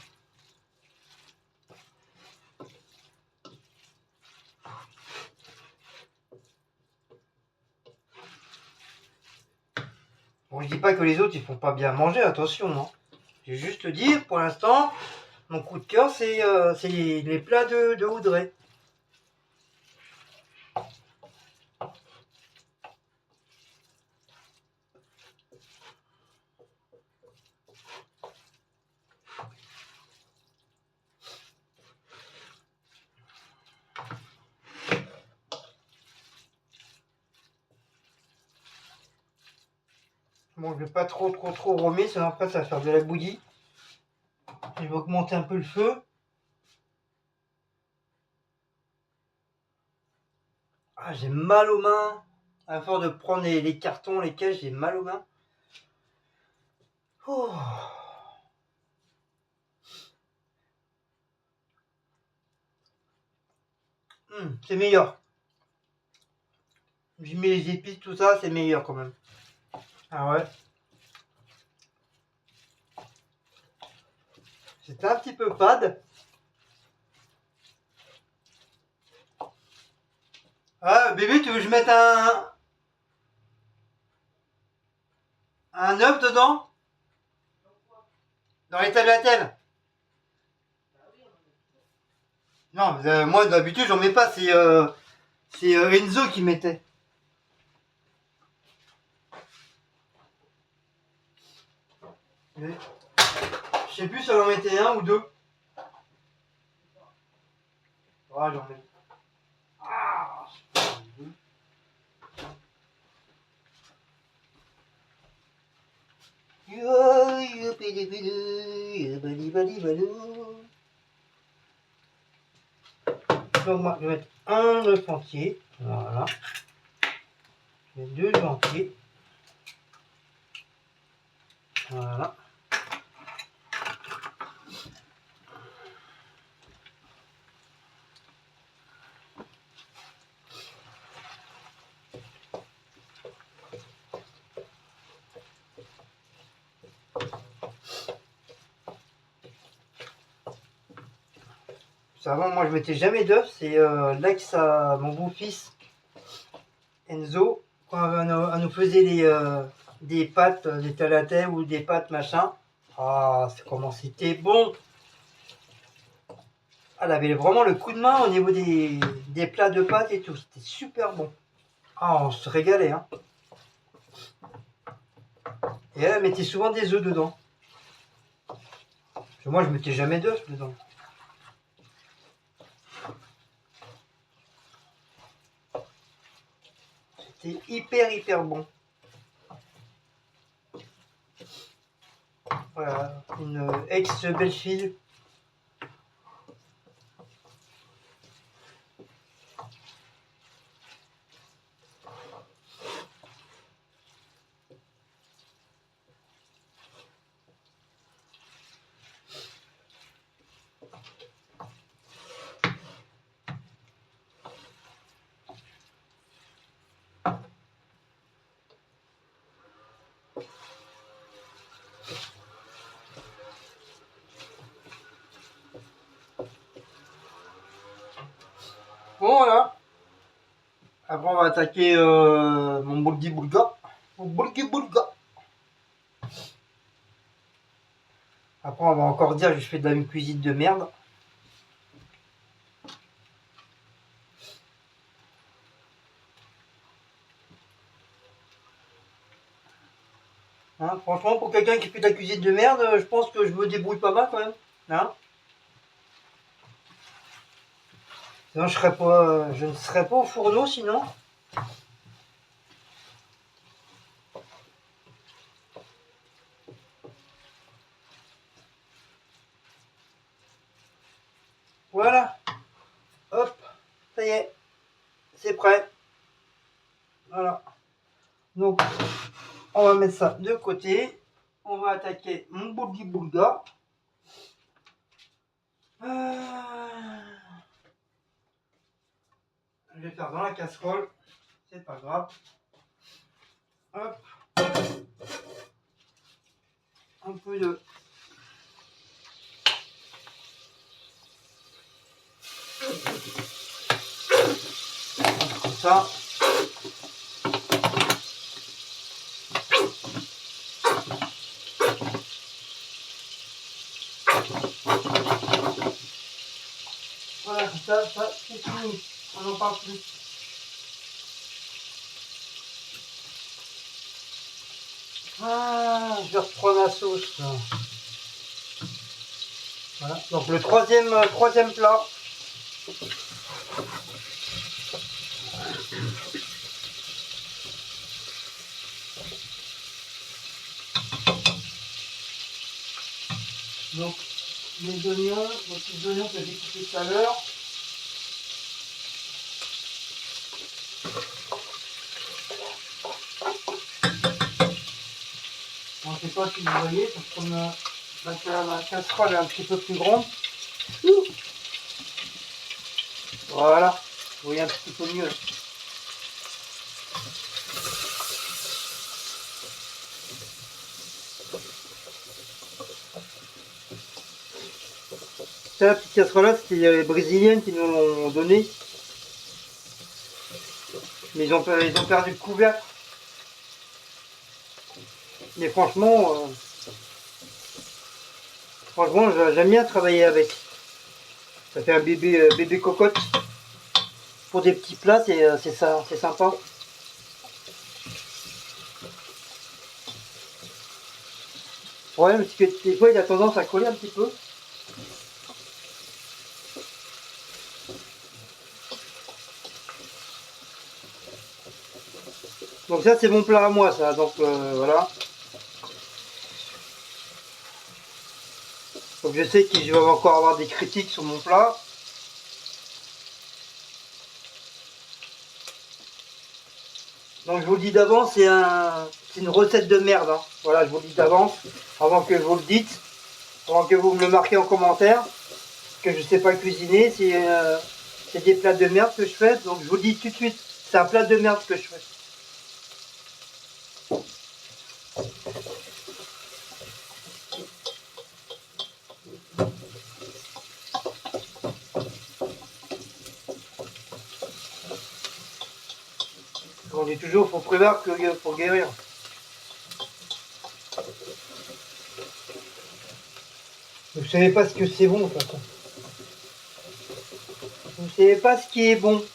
Bon, je dis pas que les autres ils font pas bien manger, attention. Hein. Je vais juste dire, pour l'instant, mon coup de cœur c'est les plats de Audrey. Bon, je vais pas trop remettre, sinon après ça va faire de la bouillie. Je vais augmenter un peu le feu. Ah, j'ai mal aux mains. À force de prendre les cartons, les caisses, j'ai mal aux mains. Oh. C'est meilleur. J'ai mis les épices, tout ça, c'est meilleur quand même. Ah ouais. C'était un petit peu fade. Ah, bébé, tu veux que je mette un œuf dedans? Dans les tagliatelles? Non, moi d'habitude j'en mets pas, c'est Enzo qui mettait. Je sais plus si elle en mettait un ou deux. Ah, j'en mets. Ah, donc moi je vais mettre un œuf entier. Voilà. Je mets deux œufs entiers. Voilà. Avant, moi je mettais jamais d'œufs. C'est là que mon beau-fils Enzo, quand elle nous faisait des pâtes, des tagliatelles ou des pâtes machin. Ah, c'est comment c'était bon! Elle avait vraiment le coup de main au niveau des plats de pâtes et tout. C'était super bon. Ah, on se régalait. Hein. Et elle mettait souvent des œufs dedans. Parce que moi, je mettais jamais d'œufs dedans. C'était hyper bon. Voilà, une ex-belle-fille. Bon, voilà. Après, on va attaquer mon boulgi boulga. Mon boulgi boulga. Après, on va encore dire que je fais de la cuisine de merde. Hein, franchement, pour quelqu'un qui fait de la cuisine de merde, je pense que je me débrouille pas mal quand même. Hein, sinon, je ne serais pas au fourneau sinon. Voilà. Hop. Ça y est. C'est prêt. Voilà. Donc, on va mettre ça de côté. On va attaquer mon boulgi boulga. Je vais faire dans la casserole. C'est pas grave. Hop. Un peu de... Comme ça. Voilà, ça c'est fini. On n'en parle plus. Ah, je vais reprendre la sauce. Voilà. Donc le troisième plat. Donc les oignons, les petits oignons que j'ai coupés tout à l'heure. Je ne sais pas si vous voyez, parce que comme la casserole est un petit peu plus grande. Voilà, vous voyez un petit peu mieux. Ça, la petite casserole là, c'était les Brésiliennes qui nous l'ont donné. Mais ils ont perdu le couvercle. Mais franchement, j'aime bien travailler avec. Ça fait un bébé cocotte. Pour des petits plats, c'est ça, c'est sympa. Ouais, parce que des fois il a tendance à coller un petit peu. Donc ça c'est mon plat à moi ça, donc voilà. Donc je sais que je vais encore avoir des critiques sur mon plat. Donc je vous le dis d'avance, c'est une recette de merde. Hein. Voilà, je vous le dis d'avance, avant que vous le dites, avant que vous me le marquez en commentaire, que je ne sais pas cuisiner, c'est des plats de merde que je fais. Donc je vous le dis tout de suite, c'est un plat de merde que je fais. On dit toujours, faut prévoir que pour guérir. Vous savez pas ce que c'est bon, de toute façon. Vous savez pas ce qui est bon. Vous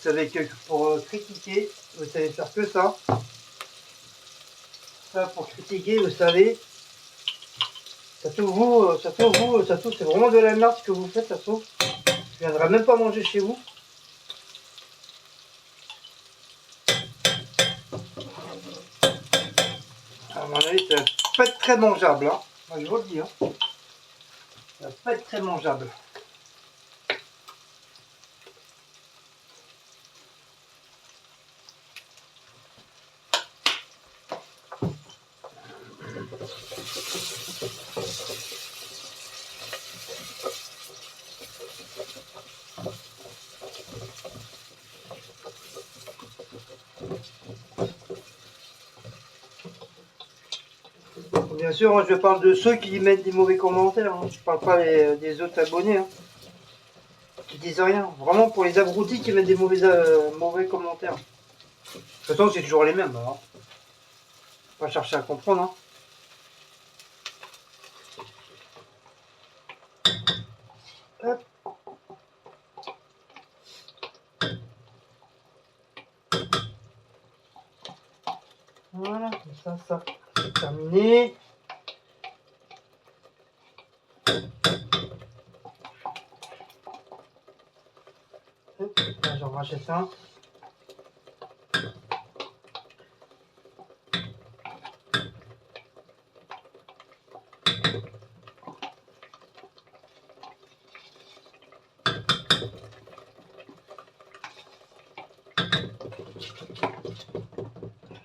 savez que pour critiquer, vous savez faire que ça. Ça, pour critiquer, vous savez, ça trouve vous, c'est vraiment de la merde ce que vous faites, ça trouve. Je viendrai même pas manger chez vous. À mon avis, ça va pas être très mangeable, hein. Moi, je vous le dis, hein. Ça va pas être très mangeable. Bien sûr, hein, je parle de ceux qui mettent des mauvais commentaires, hein. Je parle pas des autres abonnés. Hein. qui disent rien. Vraiment pour les abrutis qui mettent des mauvais commentaires. De toute façon, c'est toujours les mêmes. Alors. Pas chercher à comprendre. Hein. Hop. Voilà, comme ça, c'est terminé. Hop, là, j'en rachète un.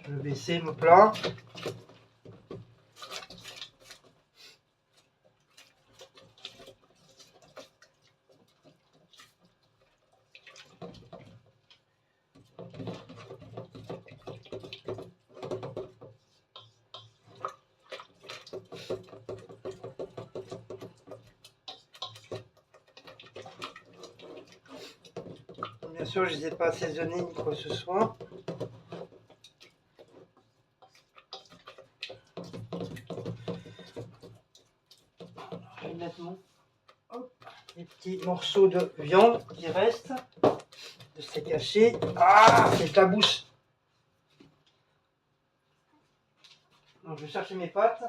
Je vais baisser mon plat. Bien sûr, je ne les ai pas assaisonnés ni quoi que ce soit. Je vais mettre les petits morceaux de viande qui restent de steak haché. Ah, c'est la bouche. Donc, je vais chercher mes pâtes.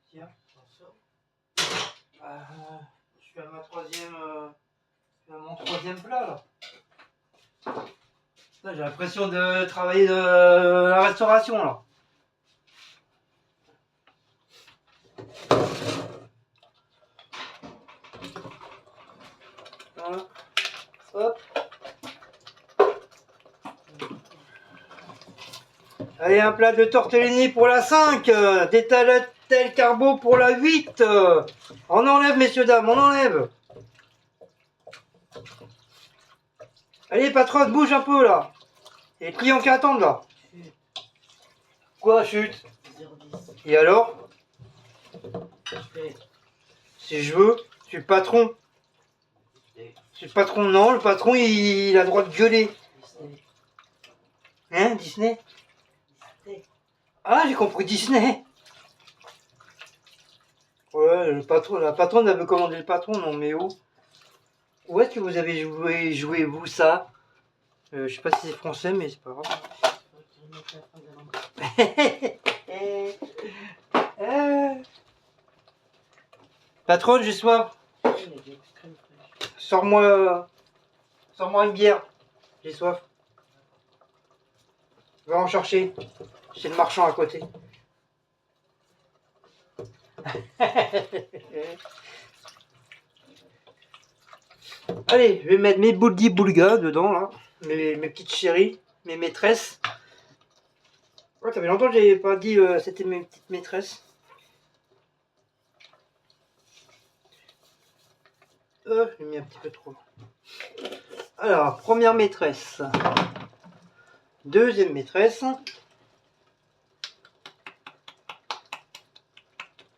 Tiens, je suis à ma mon troisième plat là. J'ai l'impression de travailler de la restauration là. Voilà. Hop. Allez, un plat de tortellini pour la 5, des tagliatelles carbo pour la 8. On enlève, messieurs, dames, on enlève. Allez, patron, bouge un peu là. Il y a les clients qui attendent là. Quoi, chute? Et alors? Si je veux, je suis le patron. Je suis le patron, non, le patron il a le droit de gueuler. Hein, Disney? Ah, j'ai compris Disney. Ouais, le patron, la patronne avait commandé le patron, non mais où? Où est-ce que vous avez joué vous ça? Je sais pas si c'est français, mais c'est pas grave. Patronne, j'ai soif. Sors-moi une bière. J'ai soif. Va en chercher. Chez le marchand à côté. Allez, je vais mettre mes boulga dedans là. Mes petites chéries, mes maîtresses. Ouais, ça fait longtemps que j'avais pas dit c'était mes petites maîtresses. J'ai mis un petit peu trop. Alors, première maîtresse. Deuxième maîtresse.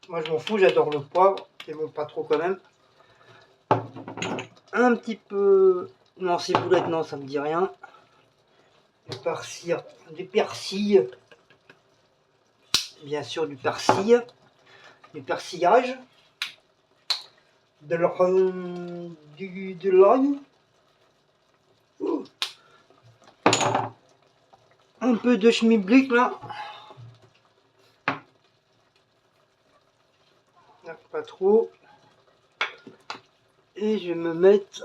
Moi je m'en fous, j'adore le poivre. Mais bon, pas trop quand même. Un petit peu... Non, ciboulette, non, ça me dit rien. Du persil. Bien sûr, du persil. Du persillage. De l'ail. Un peu de schmilblick là. Pas trop. Et je vais me mettre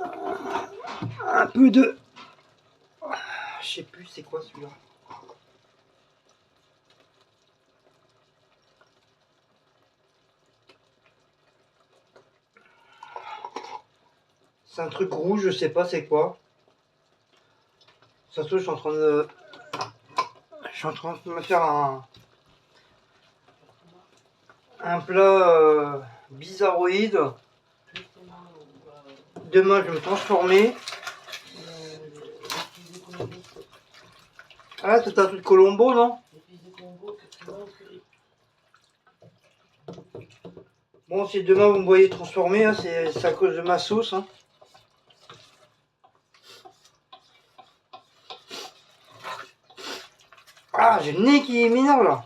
un peu de... Je sais plus c'est quoi celui-là. C'est un truc rouge, je sais pas c'est quoi. Ça se trouve, je suis en train de me faire un plat bizarroïde. Demain, je vais me transformer. Ah, c'est un truc de Colombo, non? Bon, si demain vous me voyez transformer, hein, c'est à cause de ma sauce. Hein. Ah, j'ai le nez qui m'énerve là.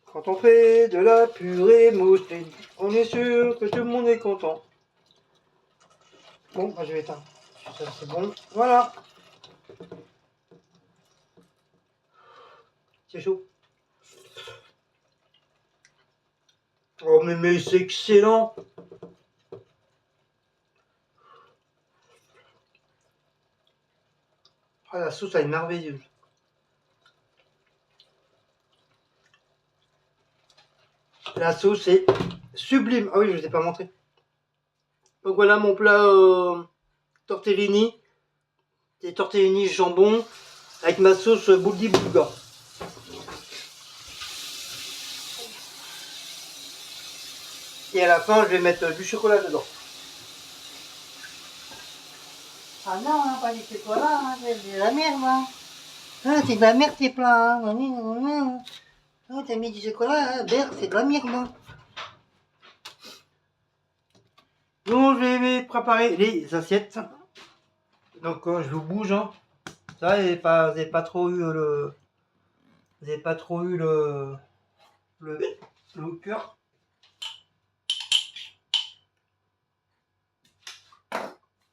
Quand on fait de la purée mousseline, on est sûr que tout le monde est content. Bon, bah, je vais éteindre. Ça, c'est bon. Voilà. C'est chaud. Oh, mais c'est excellent. Ah, la sauce, elle est merveilleuse. La sauce est sublime. Ah oui, je ne vous ai pas montré. Donc voilà mon plat tortellini. Des tortellini jambon avec ma sauce bouldi boulga. Et à la fin, je vais mettre du chocolat dedans. Ah non, hein, pas du chocolat, hein, c'est de la merde, hein. Ah, c'est de la merde tes plats. Hein. Ah, t'as mis du chocolat, hein, Berthe, c'est de la merde. Hein. Donc je vais préparer les assiettes. Donc je vous bouge. Hein. Ça, vous n'avez pas trop eu le. Vous n'avez pas trop eu le cœur.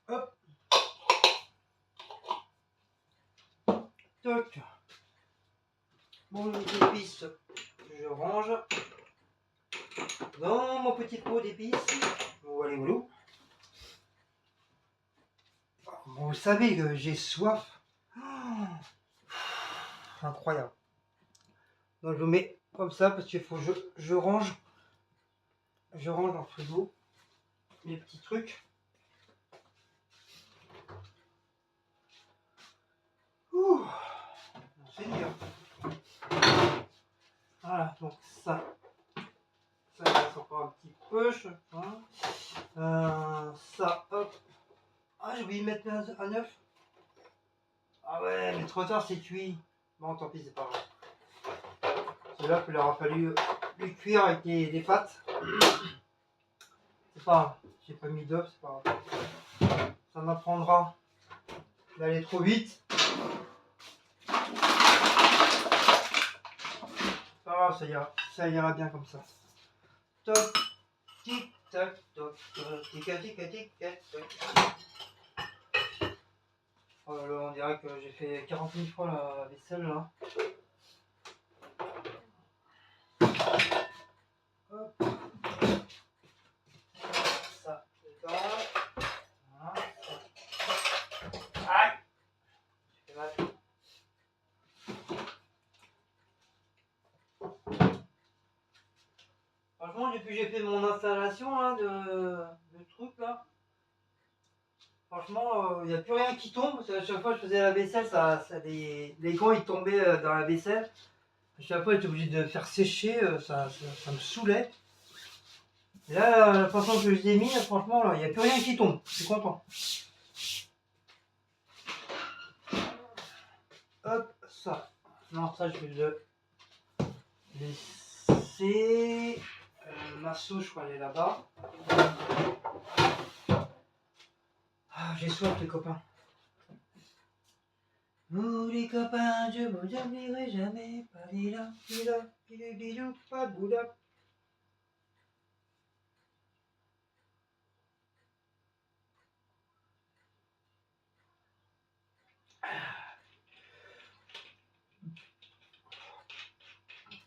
Hop. Toc. Bon, les épices, je range dans mon petit pot d'épices. Voilà, voilà. Bon, vous savez que j'ai soif. Oh, incroyable. Donc je le mets comme ça parce qu'il faut que je range. Je range dans le frigo mes petits trucs. Ouh, c'est dur. Voilà, donc ça reste encore un petit peu. Ça, hop. Ah, j'ai oublié de mettre un œuf. Ah ouais, mais trop tard, c'est cuit. Bon, tant pis, c'est pas grave. C'est là qu'il aura fallu lui cuire avec des pâtes. C'est pas grave. J'ai pas mis d'œuf, c'est pas grave. Ça m'apprendra d'aller trop vite. Pas grave, ça ira bien comme ça. Toc, tic, tac, toc, toc, tic, tic, tic, tac, toc. Oh là là, on dirait que j'ai fait 40 000 fois la vaisselle là. Hop. Ça, c'est ça. Voilà. Aïe! J'ai fait mal. Franchement, depuis que j'ai fait mon installation là, de truc là, franchement, il n'y a plus rien qui tombe. Parce qu'à chaque fois que je faisais la vaisselle, les gants ils tombaient dans la vaisselle. À chaque fois, j'étais obligé de faire sécher, ça me saoulait. Et là, la façon que je les ai mis, franchement, il n'y a plus rien qui tombe. Je suis content. Hop, ça. Non, ça, je vais le laisser. Ma sauce, je crois, elle est là-bas. Ah, j'ai soif, les copains. Vous, les copains, je vous oublierai jamais. Palila, pila, pilou, bilou, pas boula.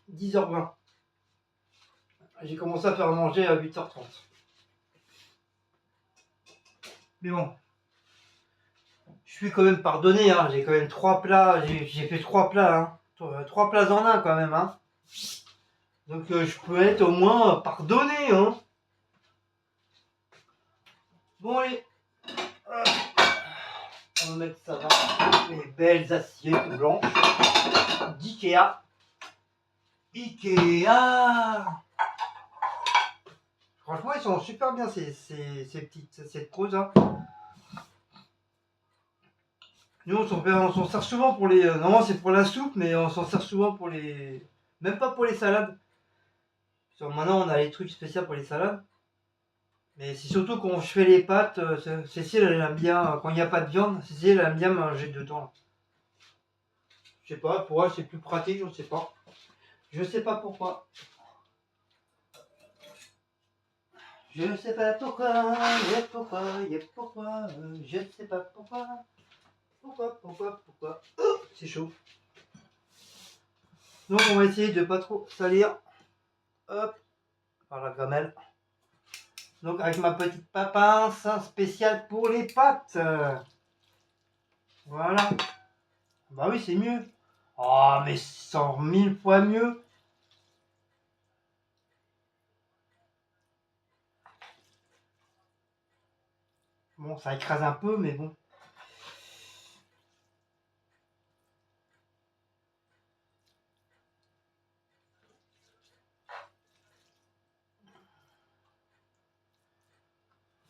« 10h20. J'ai commencé à faire manger à 8h30. Mais bon, je je suis quand même pardonné, hein. J'ai quand même 3 plats, j'ai fait 3 plats, hein. 3 plats en un quand même, hein. Donc je peux être au moins pardonné, hein. Bon allez, on va mettre ça dans les belles assiettes blanches d'Ikea. Ikea. Franchement, ils sont super bien ces petites assiettes creuses, hein. Nous, on s'en sert souvent pour les. Non, c'est pour la soupe, mais on s'en sert souvent pour les. Même pas pour les salades. Maintenant, on a les trucs spéciaux pour les salades. Mais c'est surtout quand je fais les pâtes, Cécile, elle aime bien, quand il n'y a pas de viande, Cécile, elle aime bien manger dedans. Je sais pas, pour elle, c'est plus pratique, je sais pas. Je sais pas pourquoi. Je sais pas pourquoi, je sais pas pourquoi. Pourquoi. Oh, c'est chaud. Donc, on va essayer de pas trop salir. Hop, par la gamelle. Donc avec ma petite pince spéciale pour les pâtes. Voilà. Bah oui, c'est mieux. Oh, mais 100 000 fois mieux. Bon, ça écrase un peu, mais bon.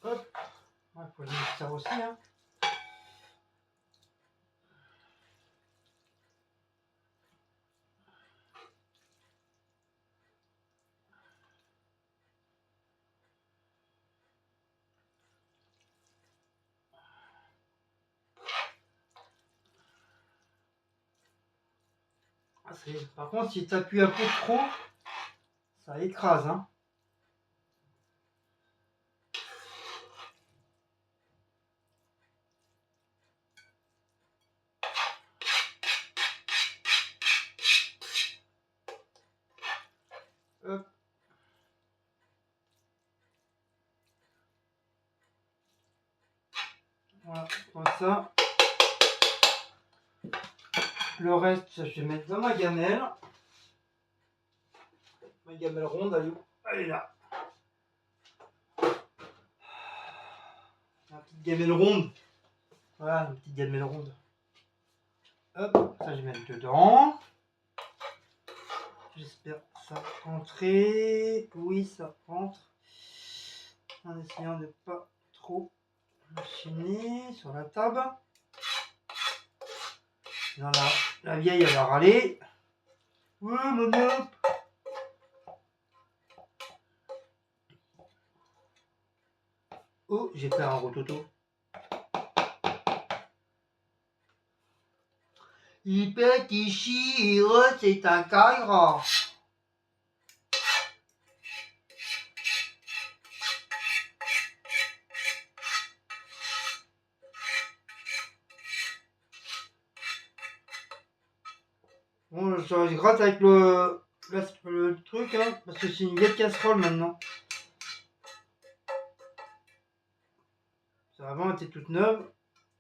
Hop. Il faut le mettre ça aussi, hein. Ah, par contre, si tu appuies un peu trop, ça écrase, hein. Hop. Voilà, comme ça. Le reste, je vais mettre dans ma gamelle. Ma gamelle ronde, elle est là. La petite gamelle ronde. Voilà, une petite gamelle ronde. Hop, ça je vais mettre dedans. J'espère que ça rentrer. Oui, ça rentre. En essayant de pas trop machiner sur la table. Dans la vieille, elle va râler. Ouais, maman. Oh, j'ai fait un rototo. Il petit chire, c'est un caillera. Bon, je gratte avec le truc, hein, parce que c'est une vieille casserole maintenant. Ça avant était toute neuve.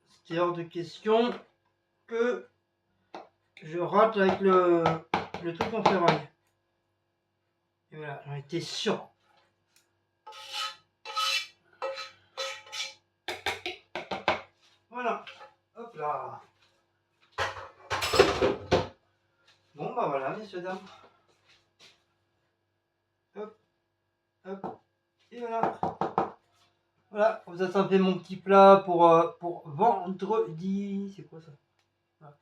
C'était hors de question que je rate avec le truc en ferraille. Et voilà, j'en étais sûr. Voilà, hop là. Bon bah voilà, messieurs dames. Hop, hop, et voilà. Voilà, comme ça fait mon petit plat pour vendredi. C'est quoi ça? Voilà.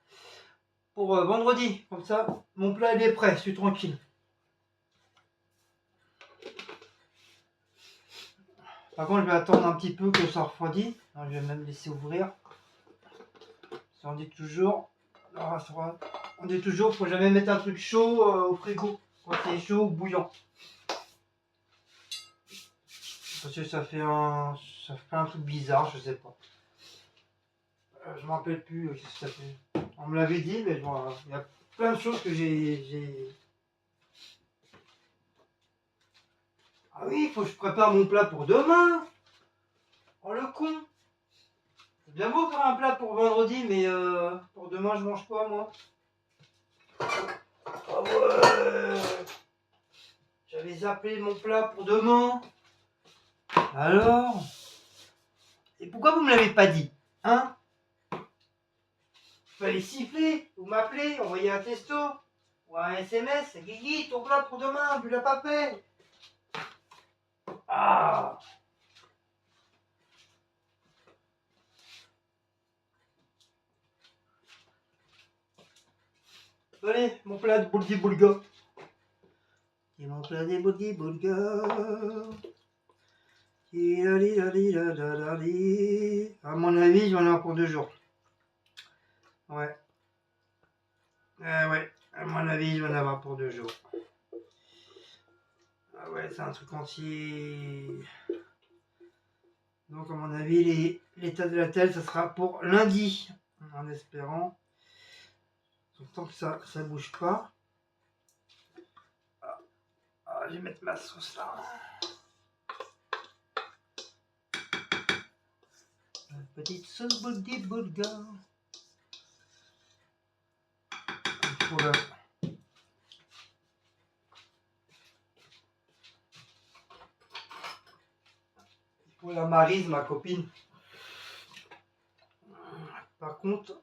Pour vendredi, comme ça, mon plat il est prêt, je suis tranquille. Par contre, je vais attendre un petit peu que ça refroidisse. Alors, je vais même laisser ouvrir. Ça, on dit toujours, on dit toujours, faut jamais mettre un truc chaud au frigo quand c'est chaud ou bouillant. Parce que ça fait un truc bizarre, je sais pas. Je me rappelle plus ce que ça fait. On me l'avait dit, mais il y a plein de choses que j'ai. Ah oui, il faut que je prépare mon plat pour demain. Oh le con. C'est bien beau faire un plat pour vendredi, mais pour demain, je mange quoi, moi? Ah ouais! J'avais zappé mon plat pour demain. Alors? Et pourquoi vous me l'avez pas dit? Hein? Fallait siffler, vous m'appelez, envoyer un texto ou un SMS. Guigui, ton plat pour demain, tu l'as pas fait. Ah! Allez, mon plat de boulgi boulga. C'est mon plat de boulgi boulga. À mon avis, j'en ai encore 2 jours. Ouais. Ouais. À mon avis, je vais en avoir pour 2 jours. Ah ouais, c'est un truc entier. Donc, à mon avis, l'état de la telle, ça sera pour lundi. En espérant. Donc, tant que ça bouge pas. Ah, je vais mettre ma sauce là. Une petite sauce boulgi boulga. Il faut la... Pour la Maryse, ma copine. Par contre,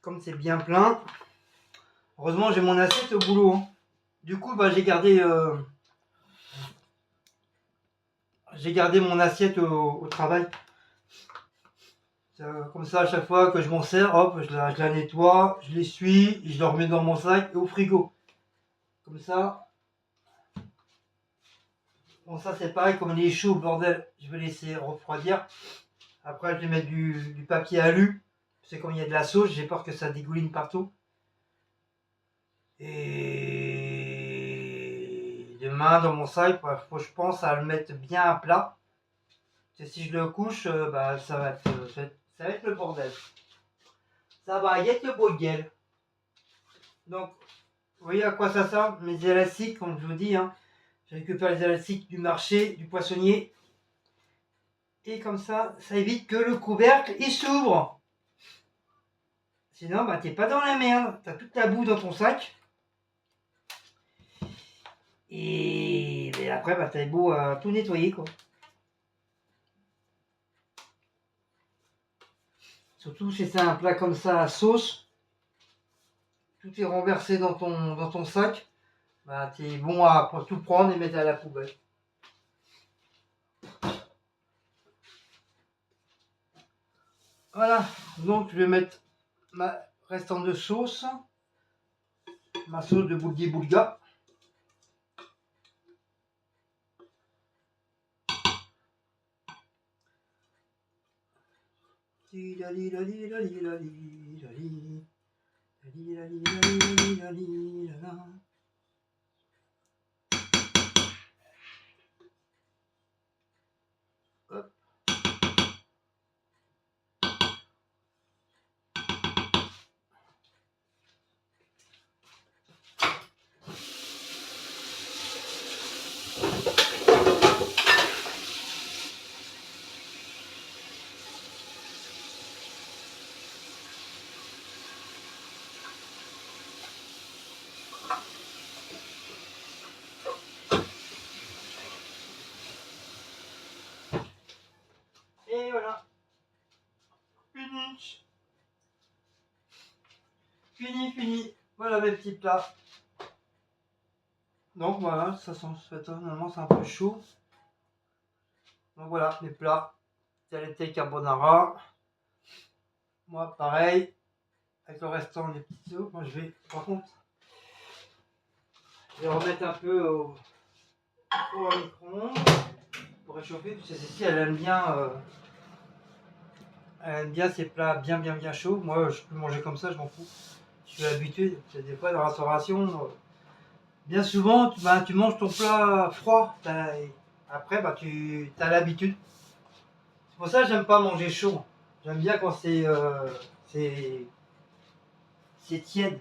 comme c'est bien plein, heureusement j'ai mon assiette au boulot. Hein. Du coup, bah, j'ai gardé mon assiette au travail. Comme ça, à chaque fois que je m'en sers, hop, je la nettoie, je l'essuie, je la remets dans mon sac et au frigo. Comme ça. Bon, ça c'est pareil, comme les choux, bordel, je vais laisser refroidir. Après, je vais mettre du papier alu. C'est comme il y a de la sauce, j'ai peur que ça dégouline partout. Et demain, dans mon sac, faut, je pense à le mettre bien à plat. Et si je le couche, bah, ça va être le bordel. Ça va être le bordel. Donc, vous voyez à quoi ça sert, mes élastiques, comme je vous dis. Hein. Je récupère les élastiques du marché, du poissonnier. Et comme ça évite que le couvercle il s'ouvre. Sinon, bah, t'es pas dans la merde. T'as toute la boue dans ton sac. Et après, bah, t'as beau à tout nettoyer, quoi. Surtout si c'est un plat comme ça à sauce. Tout est renversé dans ton sac. Bah, t'es bon à tout prendre et mettre à la poubelle. Voilà, donc je vais mettre ma restante de sauce. Ma sauce de boulgi boulga. Hop. Et voilà. Fini. Voilà mes petits plats. Donc voilà, ça sent, normalement c'est un peu chaud. Donc voilà, les plats. Salette carbonara. Moi pareil. Avec le restant des petites soupes. Moi je vais, par contre, je vais remettre un peu au micro-ondes pour réchauffer. Parce que celle-ci elle aime bien ces plats bien chauds. Moi je peux manger comme ça, je m'en fous. Je suis habitué. Des fois dans la restauration, bien souvent tu manges ton plat froid. Après bah, tu as l'habitude. C'est pour ça que j'aime pas manger chaud. J'aime bien quand c'est tiède.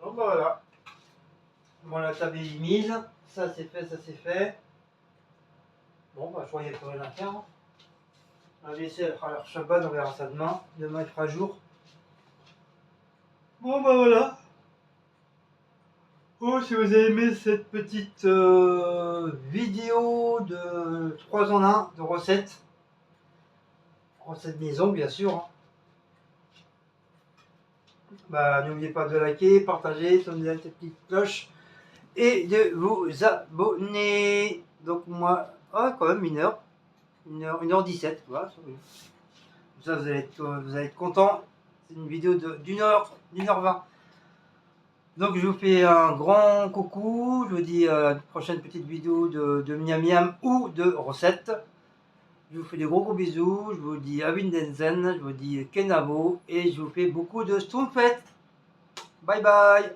Donc bah voilà. Bon, la table est mise. Ça c'est fait, ça c'est fait. Bon, bah je crois qu'il n'y a plus rien à faire. Hein. La vaisselle fera leur Shabbat, on verra ça demain. Demain il fera jour. Bon, bah voilà. Oh, si vous avez aimé cette petite vidéo de 3 en 1 de recettes. Recettes maison, bien sûr. Hein. Bah, n'oubliez pas de liker, partager, sonner la petite cloche et de vous abonner. Donc moi, oh, quand même 1h17, voilà. Ça vous allez être content. C'est une vidéo d'une heure, 1h20. Donc je vous fais un grand coucou. Je vous dis à la prochaine petite vidéo de miam miam ou de recettes. Je vous fais de gros bisous. Je vous dis à Windenzen. Je vous dis Kenavo et je vous fais beaucoup de schtroumpfs. Bye bye.